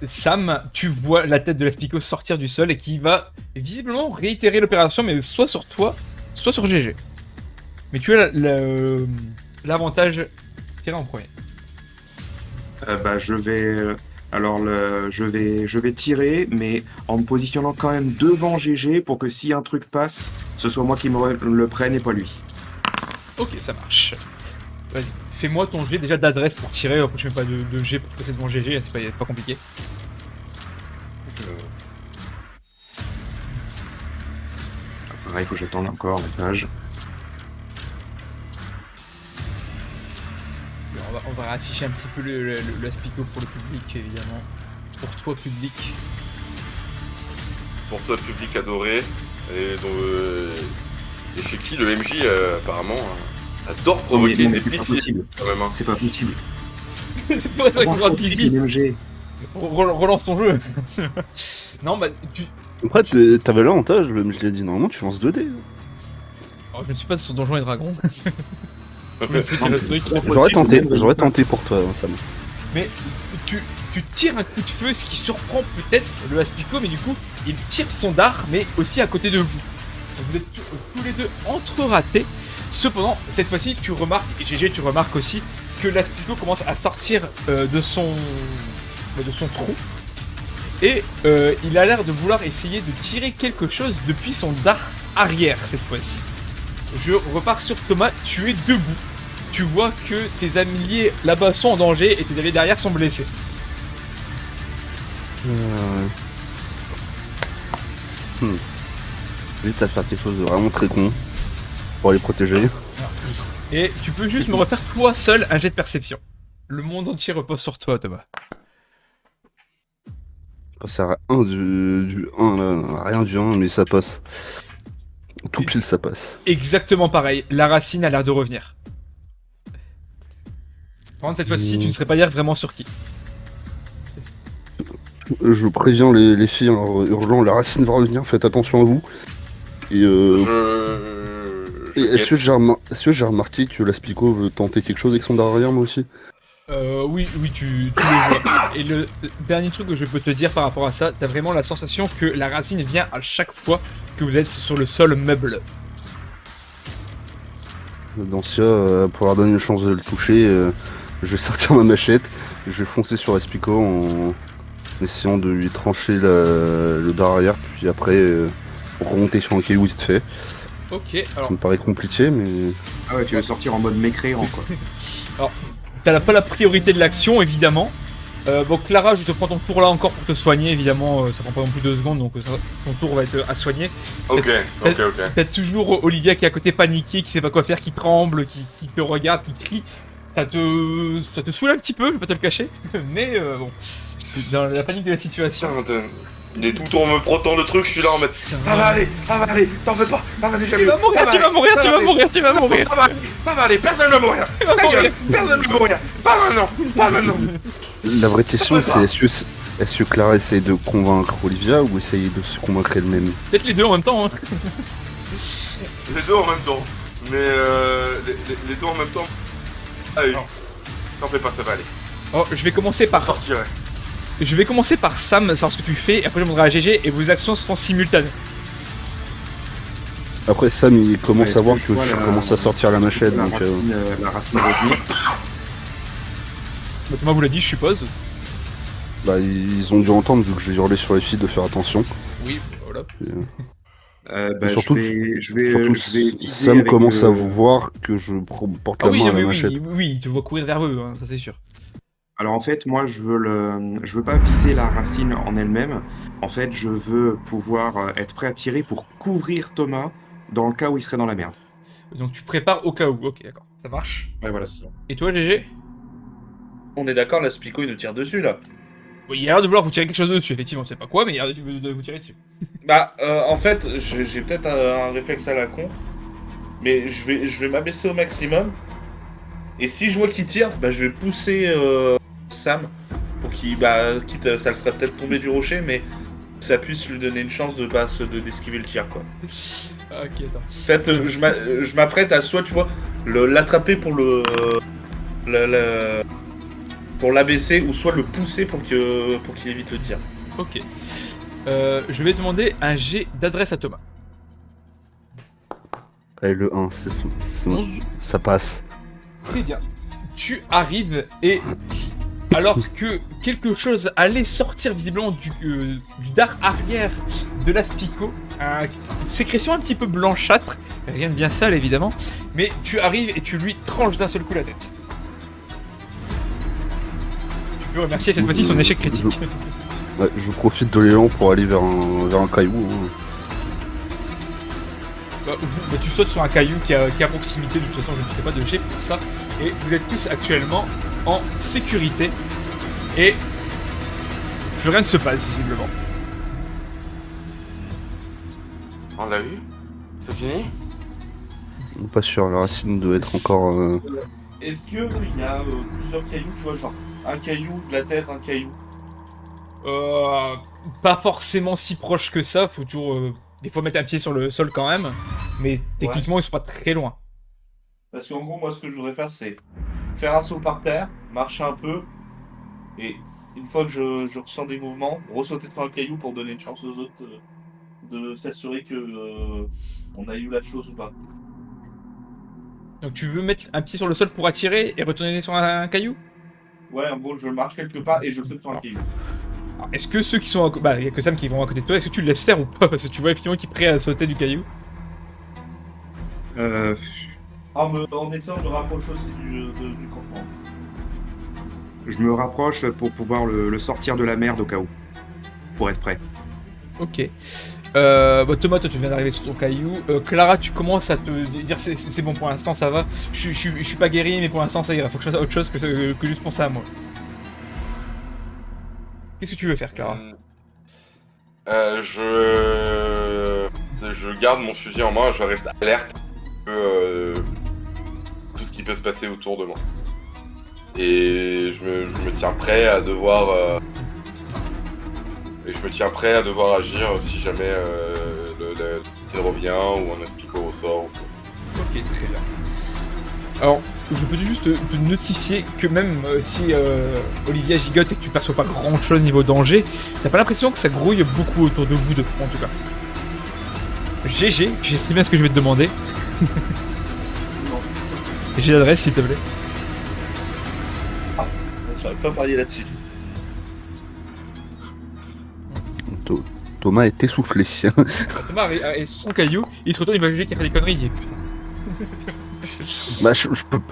Sam, tu vois la tête de l'Aspico sortir du sol et qui va visiblement réitérer l'opération, mais soit sur toi, soit sur GG. Mais tu as l'avantage tiré en premier. Bah, je vais tirer, mais en me positionnant quand même devant GG pour que si un truc passe, ce soit moi qui le prenne et pas lui. Ok, ça marche. Vas-y, fais-moi ton jet déjà d'adresse pour tirer. Après, je mets pas de jet pour passer devant GG, c'est pas compliqué. Pareil, il faut que j'attende encore la page. On va afficher un petit peu l'Aspico pour le public, évidemment. Pour toi, public. Pour toi, public adoré. Et chez qui le MJ, apparemment, adore provoquer mais des c'est pas pitiés, possible. quand même. Hein. C'est pas possible. C'est pas ça qu'on Comment va faut-il une MG? Relance ton jeu. Non, bah, Après, t'avais l'avantage, le MJ l'a dit, normalement tu lances 2D. oh, je ne suis pas sur Donjons et Dragons. J'aurais tenté pour toi, Sam. Mais tu tires un coup de feu, ce qui surprend peut-être le Aspico, mais du coup, il tire son dard, mais aussi à côté de vous. Donc vous êtes tous les deux entre-ratés. Cependant, cette fois-ci, tu remarques, et GG, tu remarques aussi, que l'Aspico commence à sortir de son trou. Et il a l'air de vouloir essayer de tirer quelque chose depuis son dard arrière, cette fois-ci. Je repars sur Thomas, tu es debout. Tu vois que tes amis là-bas sont en danger et tes alliés derrière sont blessés. Vite à faire quelque chose de vraiment très con pour les protéger. Et tu peux juste me refaire toi seul un jet de perception. Le monde entier repose sur toi, Thomas. Ça sert à 1 du 1 là, rien du 1 mais ça passe. Tout pile ça passe. Exactement pareil, la racine a l'air de revenir. Par contre, cette fois-ci, tu ne serais pas dire vraiment sur qui. Je préviens les filles en hurlant, la racine va revenir, faites attention à vous. Et est-ce que j'ai remarqué que l'Aspico veut tenter quelque chose avec son derrière moi aussi? Oui, tu le vois. Et le dernier truc que je peux te dire par rapport à ça, t'as vraiment la sensation que la racine vient à chaque fois que vous êtes sur le sol meuble. Dans ce cas, pour leur donner une chance de le toucher, je vais sortir ma machette, je vais foncer sur Aspico en essayant de lui trancher le derrière, puis après remonter sur un caillou vite fait. Ok, alors... Ça me paraît compliqué, mais... Ah ouais, tu veux sortir en mode mécréant, quoi. T'as pas la priorité de l'action, évidemment. Bon, Clara, je te prends ton tour là encore pour te soigner, évidemment, ça prend pas non plus 2 secondes, donc ton tour va être à soigner. Ok. T'as toujours Olivia qui est à côté paniquée, qui sait pas quoi faire, qui tremble, qui te regarde, qui crie. Ça te saoule un petit peu, je vais pas te le cacher, mais bon, c'est dans la panique de la situation. Putain, il est tout le temps en me frottant le truc, je suis là en mode ça va aller, t'en fais pas, ça va aller, Tu vas mourir, tu vas mourir. Ça va aller, personne va mourir. Ta gueule, personne va mourir. Pas maintenant. La vraie question c'est est-ce que Clara essaye de convaincre Olivia ou essaye de se convaincre elle-même? Peut-être les deux en même temps, hein. Les deux en même temps. Mais les deux en même temps. Allez, t'en fais pas, ça va aller. Oh, je vais commencer par Sam, savoir ce que tu fais, et après je demanderai à GG, et vos actions seront simultanées. Après Sam il commence à voir que vois je commence à sortir la machette, donc... La racine revenir. Bah, Thomas vous l'a dit, je suppose. Bah ils ont dû entendre vu que j'ai hurlé sur les filles de faire attention. Oui, voilà. Surtout, je vais viser Sam avec commence à vous voir que je porte la main à la machette. Oui, il te voit courir vers eux, hein, ça c'est sûr. Alors en fait, moi je veux pas viser la racine en elle-même. En fait, je veux pouvoir être prêt à tirer pour couvrir Thomas dans le cas où il serait dans la merde. Donc tu prépares au cas où, ok d'accord, ça marche. Ouais, voilà, c'est ça. Et toi GG? On est d'accord, la Spico il nous tire dessus là. Oui, il a l'air de vouloir vous tirer quelque chose dessus, effectivement, je sais pas quoi, mais il a l'air de vous tirer dessus. Bah, en fait, j'ai peut-être un réflexe à la con, mais je vais m'abaisser au maximum. Et si je vois qu'il tire, bah je vais pousser Sam pour qu'il, quitte, ça le ferait peut-être tomber du rocher, mais ça puisse lui donner une chance d'esquiver le tir, quoi. Ok, attends. En fait, je m'apprête à soit, tu vois, l'attraper pour pour l'abaisser, ou soit le pousser pour qu'il évite le tir. Ok. Je vais demander un jet d'adresse à Thomas. Allez, le 1, ça passe. Très bien. Tu arrives et alors que quelque chose allait sortir visiblement du dard arrière de l'Aspico, une sécrétion un petit peu blanchâtre, rien de bien sale évidemment, mais tu arrives et tu lui tranches d'un seul coup la tête. Tu peux remercier cette fois-ci son échec critique. Je profite de l'élan pour aller vers un caillou. Tu sautes sur un caillou qui est à proximité, de toute façon je ne fais pas de jet pour ça, et vous êtes tous actuellement en sécurité, et plus rien ne se passe visiblement. On l'a eu? C'est fini? Pas sûr, la racine doit être encore... Est-ce qu'il y a plusieurs cailloux, tu vois, genre un caillou, de la terre, un caillou? Pas forcément si proche que ça, faut toujours des fois mettre un pied sur le sol quand même, mais techniquement ils sont pas très loin. Parce qu'en gros, moi ce que je voudrais faire, c'est faire un saut par terre, marcher un peu, et une fois que je ressens des mouvements, ressauter sur un caillou pour donner une chance aux autres de s'assurer que on a eu la chose ou pas. Donc tu veux mettre un pied sur le sol pour attirer et retourner sur un caillou? Ouais, en gros je marche quelque part et je saute sur un caillou. Alors, est-ce que ceux qui sont il y a que Sam qui vont à côté de toi, est-ce que tu le laisses faire ou pas? Parce que tu vois effectivement qu'il est prêt à sauter du caillou. En essayant de me rapprocher aussi du campement. Je me rapproche pour pouvoir le sortir de la merde au cas où. Pour être prêt. Ok. Thomas, toi tu viens d'arriver sur ton caillou. Clara, tu commences à te dire c'est bon pour l'instant, ça va. Je suis pas guéri, mais pour l'instant ça ira. Faut que je fasse autre chose que juste penser à moi. Qu'est-ce que tu veux faire, Clara? Je garde mon fusil en main, je reste alerte tout ce qui peut se passer autour de moi. Et je me tiens prêt à devoir agir si jamais le tir revient ou un aspicot au sort. Ok, très bien. Alors, je peux juste te notifier que même si Olivia gigote et que tu perçois pas grand chose niveau danger, t'as pas l'impression que ça grouille beaucoup autour de vous deux, en tout cas. GG, tu sais bien ce que je vais te demander. Non. J'ai l'adresse, s'il te plaît. J'arrive pas à parier là-dessus. Thomas est essoufflé. Thomas est sur son caillou, il se retourne, il va juger qu'il a fait des conneries, il est putain. Bah, je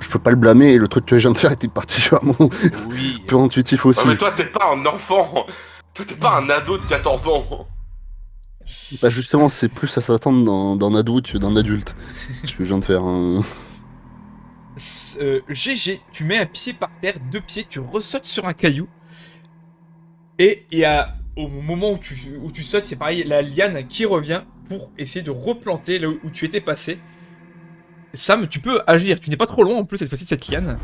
peux pas le blâmer, le truc que je viens de faire était particulièrement Oui. peu intuitif aussi. Ah mais toi t'es pas un enfant. Toi t'es pas un ado de 14 ans. Bah justement, c'est plus à s'attendre d'un ado que d'un adulte. Ce que je viens de faire. GG, tu mets un pied par terre, 2 pieds, tu ressautes sur un caillou. Et il y a, au moment où tu sautes, c'est pareil, la liane qui revient pour essayer de replanter là où tu étais passé. Sam, tu peux agir, tu n'es pas trop loin en plus cette fois-ci de cette liane.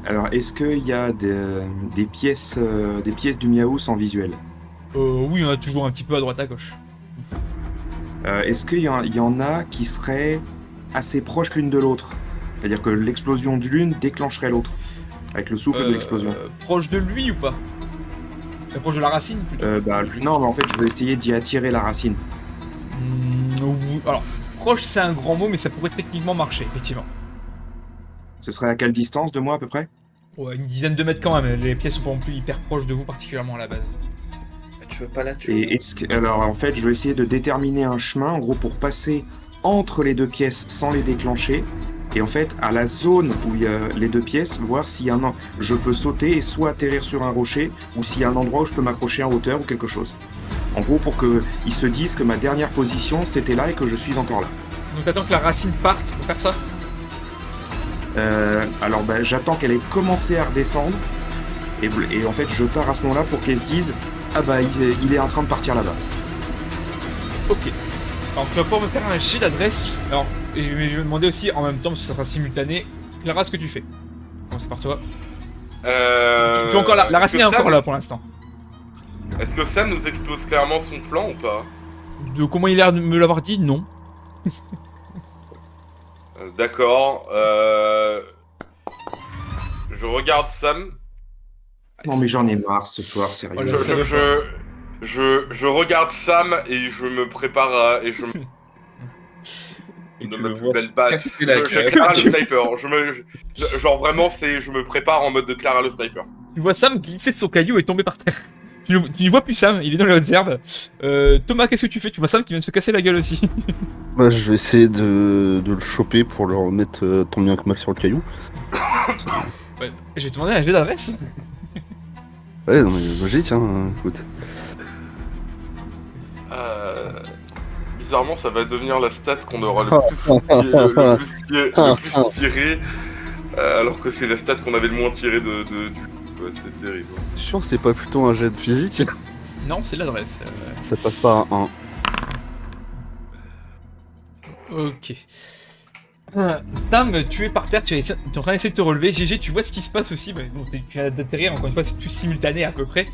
Alors, est-ce qu'il y a des pièces du Miaous en visuel? Oui, on a toujours un petit peu à droite à gauche. Est-ce qu'il y en a qui seraient assez proches l'une de l'autre? C'est-à-dire que l'explosion de l'une déclencherait l'autre, avec le souffle de l'explosion. Proche de lui ou pas? Proche de la racine plutôt? Non, mais en fait, je vais essayer d'y attirer la racine. Oui. Alors, proche c'est un grand mot, mais ça pourrait techniquement marcher, effectivement. Ce serait à quelle distance de moi, à peu près? Ouais, une dizaine de mètres quand même, les pièces sont pas non plus hyper proches de vous, particulièrement à la base. Tu veux pas la tuer? Et alors, en fait, je vais essayer de déterminer un chemin, en gros, pour passer entre les deux pièces sans les déclencher. Et en fait, à la zone où il y a les deux pièces, voir s'il y a je peux sauter et soit atterrir sur un rocher, ou s'il y a un endroit où je peux m'accrocher en hauteur ou quelque chose. En gros, pour qu'ils se disent que ma dernière position, c'était là et que je suis encore là. Donc t'attends que la racine parte pour faire ça? Alors, j'attends qu'elle ait commencé à redescendre. Et en fait, je pars à ce moment-là pour qu'elle se dise « Ah bah, il est en train de partir là-bas ». Ok. Alors tu vas pouvoir me faire un jet d'adresse. Alors, mais je vais demander aussi en même temps, parce que ça sera simultané, Clara, ce que tu fais. Bon, c'est par toi. Tu as encore la racine est encore là pour l'instant. Est-ce que Sam nous expose clairement son plan ou pas? De comment il a l'air de me l'avoir dit, non. D'accord. Je regarde Sam. Non mais j'en ai marre ce soir, sérieux. Oh là, Je regarde Sam et je me prépare à... Et je me... Et ne tu me le vois peine pas. casser la Je gueule. Clara le sniper. Genre vraiment, je me prépare en mode de Clara le sniper. Tu vois Sam glisser de son caillou et tomber par terre. Tu ne vois plus Sam, il est dans les hautes herbes. Thomas, qu'est-ce que tu fais? Tu vois Sam qui vient de se casser la gueule aussi. Bah, je vais essayer de le choper pour le remettre tant bien que mal sur le caillou. Ouais, je vais te demander un jet d'adresse. Ouais, non mais logique, hein, écoute. Bizarrement, ça va devenir la stat qu'on aura le plus tiré, alors que c'est la stat qu'on avait le moins tiré du... Ouais, c'est terrible. Sûr, c'est pas plutôt un jet de physique? Non, c'est l'adresse. Ça passe pas à 1. Ok. Sam, tu es par terre, tu es en train d'essayer de te relever. GG, tu vois ce qui se passe aussi. Bon, tu viens d'atterrir, encore une fois, c'est tout simultané à peu près.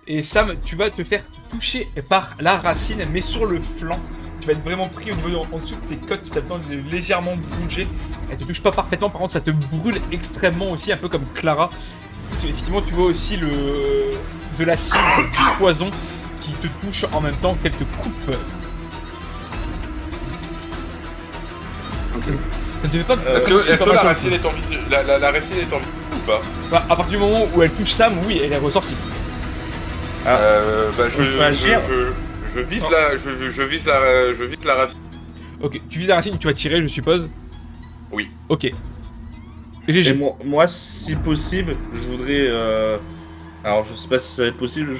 Et Sam, tu vas te faire toucher par la racine, mais sur le flanc. Tu vas être vraiment pris au niveau en dessous de tes côtes, tu as le temps de légèrement bouger. Elle te touche pas parfaitement, par contre ça te brûle extrêmement aussi, un peu comme Clara. Parce qu'effectivement, tu vois aussi de l'acide, du poison qui te touche en même temps qu'elle te coupe. Ça ne devait pas... Est-ce que la racine est en vie la racine est en vie ou pas? Bah, à partir du moment où elle touche Sam, oui, elle est ressortie. Je vise la racine. Ok, tu vises la racine, tu vas tirer, je suppose. Oui. Ok. Et GG. moi, si possible, je voudrais... Alors, je sais pas si ça va être possible,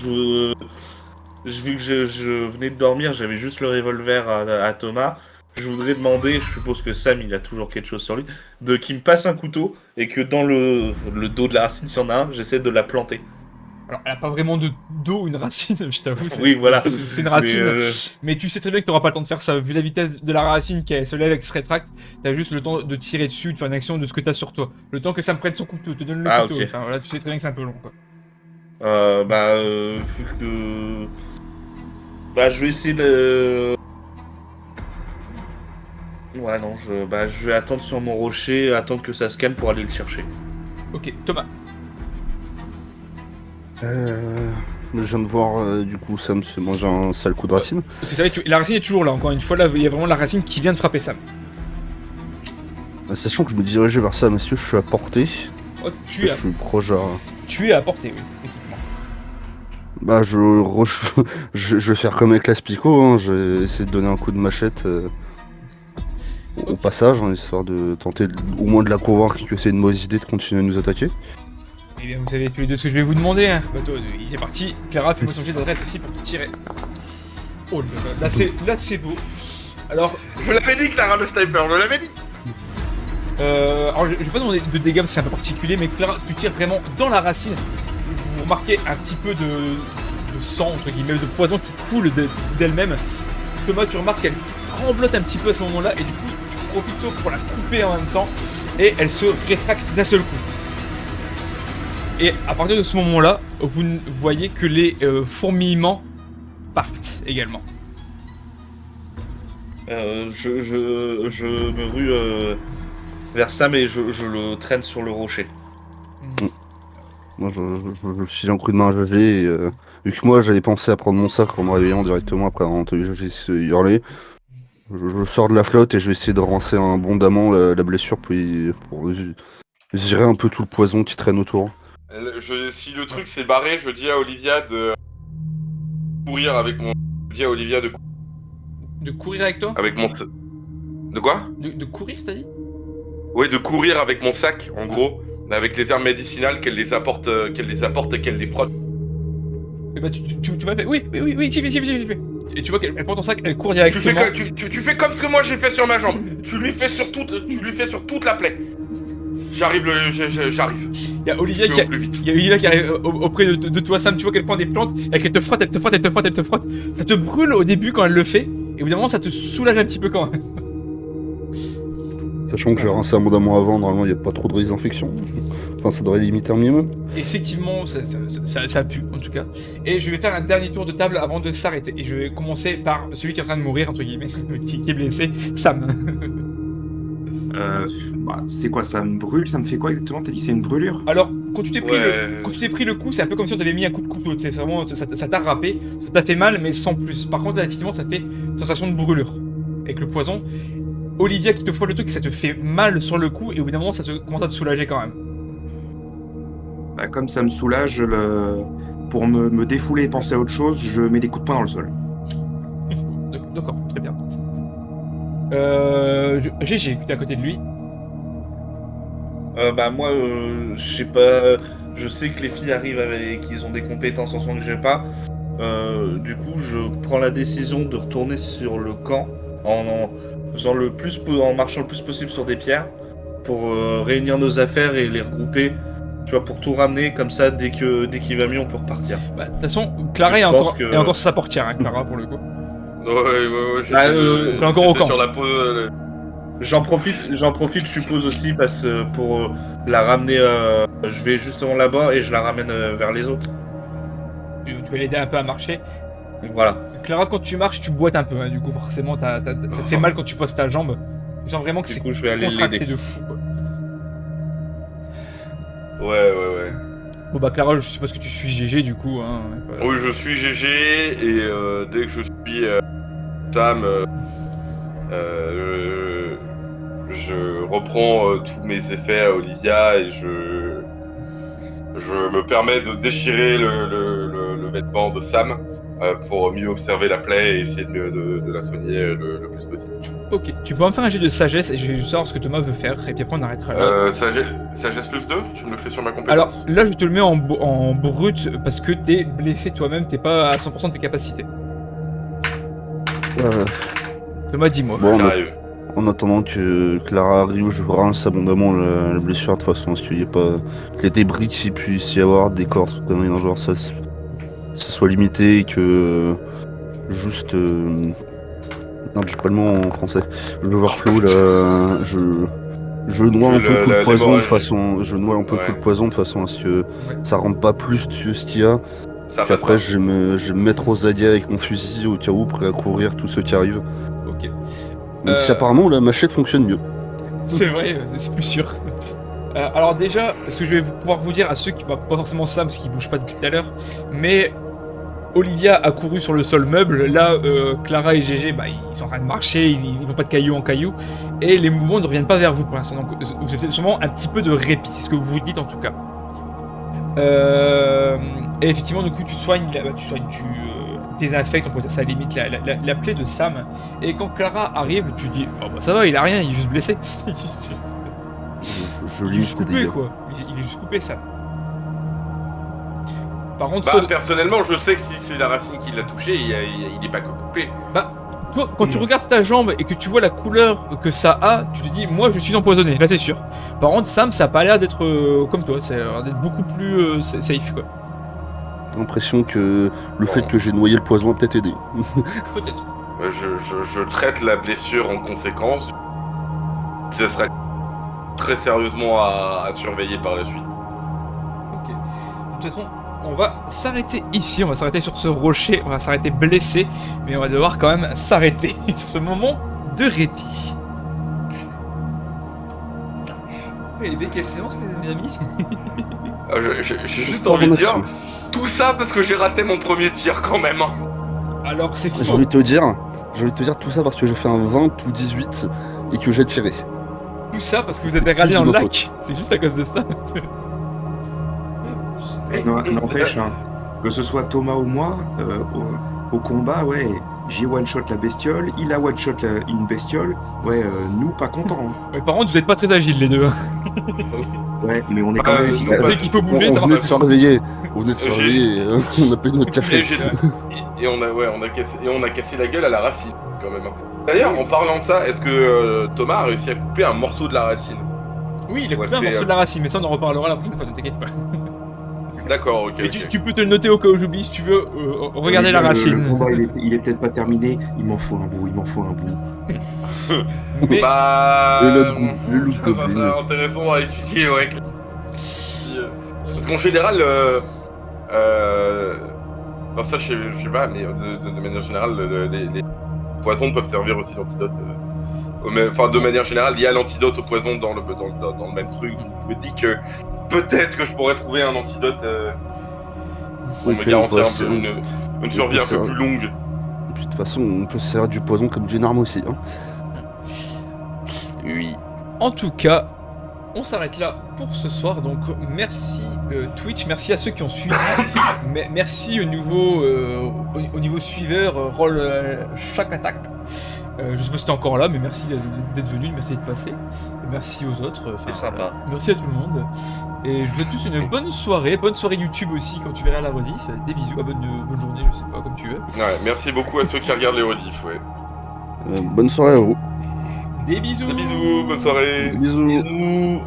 vu que je venais de dormir, j'avais juste le revolver à Thomas. Je voudrais demander, je suppose que Sam il a toujours quelque chose sur lui, qu'il me passe un couteau et que dans le dos de la racine, s'il y en a un, j'essaie de la planter. Alors, elle a pas vraiment de dos, une racine, je t'avoue. Oui, voilà. C'est une racine. Mais tu sais très bien que t'auras pas le temps de faire ça. Vu la vitesse de la racine qui se lève et qui se rétracte, t'as juste le temps de tirer dessus, de faire une action de ce que t'as sur toi. Le temps que ça me prenne son couteau, te donne le couteau. Ok. Enfin, voilà, tu sais très bien que c'est un peu long, quoi. Vu que... je vais essayer de... Ouais, non, je vais attendre sur mon rocher, attendre que ça se calme pour aller le chercher. Ok, Thomas. Je viens de voir, du coup, Sam se manger un sale coup de racine. C'est ça, la racine est toujours là, encore une fois. Là, il y a vraiment la racine qui vient de frapper Sam. Sachant que je me dirigeais vers Sam, est-ce que je suis à portée? Oh, Je suis proche à... tu es à portée, oui, techniquement. Bah, je vais faire comme avec la Spico, hein. Je vais essayer de donner un coup de machette au passage, hein, histoire de tenter au moins de la convaincre que c'est une mauvaise idée de continuer à nous attaquer. Eh bien, vous savez tous les deux ce que je vais vous demander, hein. Bateau, il est parti. Clara, fais-moi ton jet d'adresse ici pour tirer. Oh là, là c'est beau. Alors, Je l'avais dit, Clara, le sniper, je l'avais dit. alors je vais pas demander de dégâts parce que c'est un peu particulier, mais Clara, tu tires vraiment dans la racine. Vous remarquez un petit peu de sang, entre guillemets, de poison qui coule d'elle-même. Thomas, tu remarques qu'elle tremblote un petit peu à ce moment-là, et du coup, tu profites pour la couper en même temps, et elle se rétracte d'un seul coup. Et à partir de ce moment-là, vous voyez que les fourmillements partent également. Je me rue vers Sam et je le traîne sur le rocher. Moi, je file un coup de main à Jagé, et vu que moi, j'avais pensé à prendre mon sac en me réveillant directement après avoir entendu Jagé se hurler, je sors de la flotte et je vais essayer de rincer abondamment la blessure pour virer un peu tout le poison qui traîne autour. Si le truc s'est barré, je dis à Olivia de courir avec mon... Je dis à Olivia de... De courir avec toi? Avec mon... De quoi? De courir, t'as dit? Oui, de courir avec mon sac, en gros, avec les herbes médicinales, qu'elle les apporte et qu'elle les frotte. Et bah tu vas faire... Oui, j'y vais. Et tu vois qu'elle prend ton sac, elle court directement. Tu fais comme ce que moi j'ai fait sur ma jambe. Tu lui fais sur toute la plaie. J'arrive. Il y a Olivia qui arrive auprès de toi, Sam. Tu vois qu'elle prend des plantes et qu'elle te frotte. Ça te brûle au début quand elle le fait. Et évidemment, ça te soulage un petit peu quand même. Sachant que j'ai rincé abondamment avant, normalement, il n'y a pas trop de risque d'infection. Enfin, ça devrait limiter un minimum. Effectivement, ça pue en tout cas. Et je vais faire un dernier tour de table avant de s'arrêter. Et je vais commencer par celui qui est en train de mourir, entre guillemets, qui est blessé, Sam. C'est quoi, ça me brûle? Ça me fait quoi exactement? T'as dit c'est une brûlure? Alors, quand tu t'es pris, Ouais. quand tu t'es pris le coup, c'est un peu comme si on t'avait mis un coup de couteau. C'est vraiment, ça t'a râpé, ça t'a fait mal, mais sans plus. Par contre, là, effectivement, ça fait sensation de brûlure. Avec le poison, Olivia qui te fout le truc, ça te fait mal sur le coup, et au bout d'un moment, ça commence à te soulager quand même. Bah, comme ça me soulage, pour me défouler et penser à autre chose, je mets des coups de poing dans le sol. D'accord, très bien. GG, t'es à côté de lui. Moi, je sais pas. Je sais que les filles arrivent avec qu'ils ont des compétences en soins que j'ai pas. Du coup, je prends la décision de retourner sur le camp en marchant le plus possible sur des pierres pour réunir nos affaires et les regrouper. Tu vois, pour tout ramener comme ça, dès qu'il va mieux, on peut repartir. Bah, de toute façon, Clara est encore sur sa portière, hein, Clara, pour le coup. Ouais, elle est encore au camp. Sur la pause. J'en profite, je suppose aussi, parce que pour la ramener, je vais justement là-bas et je la ramène vers les autres. Tu vas l'aider un peu à marcher. Voilà. Clara, quand tu marches, tu boites un peu, hein, du coup, forcément, ça te fait mal quand tu poses ta jambe. Tu sens vraiment que Du c'est coup, je vais aller contracté l'aider. de fou, quoi. Ouais. Bon bah Clara, je suppose que tu suis GG du coup, hein. Oui, je suis GG et dès que je suis Sam, je reprends tous mes effets à Olivia et je me permets de déchirer le vêtement de Sam pour mieux observer la plaie et essayer de la soigner le plus possible. Ok, tu peux me faire un jet de sagesse et je vais juste savoir ce que Thomas veut faire, et puis après on arrêtera là. Sagesse plus 2, tu me le fais sur ma Alors compétence. là, je te le mets en brut parce que t'es blessé toi-même, t'es pas à 100% de tes capacités. Thomas, dis-moi. Bon, J'arrive. en attendant que Clara arrive, je rince abondamment la blessure de façon à ce qu'il n'y ait pas que les débris qu'il puisse y avoir, des corps, tout un genre, ça soit limité et que juste. Non, j'ai pas le mot en français. L'overflow, là, je noie un peu tout le poison de façon. Je noie un peu tout le poison de façon à ce que ça rentre pas plus que ce qu'il y a. Ça Puis après, je vais me mettre aux aguets avec mon fusil au cas où, prêt à couvrir tous ceux qui arrivent. Ok. Même si apparemment la machette fonctionne mieux. C'est vrai, c'est plus sûr. Alors déjà, ce que je vais pouvoir vous dire à ceux qui... Bah, pas forcément Sam, parce qu'il bouge pas depuis tout à l'heure, mais Olivia a couru sur le sol meuble, là, Clara et GG, bah, ils sont en train de marcher, ils vont pas de caillou en caillou, et les mouvements ne reviennent pas vers vous pour l'instant, donc vous avez sûrement un petit peu de répit, c'est ce que vous vous dites en tout cas. Et effectivement, du coup, tu désinfectes, on pourrait dire ça à la limite, la plaie de Sam, et quand Clara arrive, tu dis, oh bah ça va, il a rien, il est juste blessé. Je Il est lis juste ces coupé, dégâts. quoi. Il est juste coupé, Sam. Par contre, Bah, Sod- personnellement, je sais que si c'est la racine qui l'a touché, il est pas que coupé. toi, quand tu regardes ta jambe et que tu vois la couleur que ça a, tu te dis, moi, je suis empoisonné, là, c'est sûr. Par contre, Sam, ça a pas l'air d'être comme toi, ça a l'air d'être beaucoup plus safe, quoi. J'ai l'impression que le fait que j'ai noyé le poison a peut-être aidé. Peut-être. Je traite la blessure en conséquence. Ça sera très sérieusement à surveiller par la suite. Ok. De toute façon, on va s'arrêter ici, on va s'arrêter sur ce rocher, on va s'arrêter blessé, mais on va devoir quand même s'arrêter sur ce moment de répit. Et quelle séance, mes amis? J'ai juste envie de dire, tout ça parce que j'ai raté mon premier tir quand même. Alors, c'est J'ai faux. envie de te dire tout ça parce que j'ai fait un 20 ou 18 et que j'ai tiré. Tout ça parce que vous C'est avez regardé plus dans le de ma lac. C'est juste à cause de ça. N'empêche, hein, que ce soit Thomas ou moi, au combat, ouais, j'ai one-shot la bestiole, il a one-shot une bestiole, ouais, nous pas contents. Hein. Ouais, par contre, vous êtes pas très agiles les deux. Ouais, mais on est quand même nous, efficace. Vous savez qu'il faut bouger, On ça venait marche de se réveiller. On venait de se J'ai- réveiller. On a payé notre café. Et on a cassé la gueule à la racine quand même. D'ailleurs, en parlant de ça, est-ce que Thomas a réussi à couper un morceau de la racine? Oui, il a Ouais, coupé un c'est, morceau de la racine, mais ça on en reparlera la prochaine fois, ne t'inquiète pas. D'accord, ok. Mais ok. tu peux te le noter au cas où j'oublie si tu veux. Regarder la Le racine. combat, il est peut-être pas terminé, il m'en faut un bout, il m'en faut un bout. Mais Bah, Le loup ça goblin. serait intéressant à étudier, ouais. Parce qu'en général, enfin, ça je sais pas, mais de manière générale, les poisons peuvent servir aussi d'antidote. Enfin, de manière générale, il y a l'antidote au poison dans le même truc. Donc, je me dis que peut-être que je pourrais trouver un antidote pour Oui, me puis garantir on un peut peu une survie un peu plus longue. Et puis, de toute façon, on peut se servir du poison comme d'une arme aussi. Hein. Oui. en tout cas, on s'arrête là pour ce soir. Donc merci Twitch, merci à ceux qui ont suivi. Merci au nouveau suiveur Roll chaque attaque. Je sais pas si t'es encore là, mais merci d'être venu, merci d'être passé. Et merci aux autres. C'est sympa. Merci à tout le monde. Et je vous souhaite tous une bonne soirée YouTube aussi quand tu verras la rediff. Des bisous, bonne journée, je sais pas, comme tu veux. Ouais, merci beaucoup à ceux qui regardent les rediffs, ouais. Bonne soirée à vous. Des bisous. Des bisous, bonne soirée. Bisous. Bisous.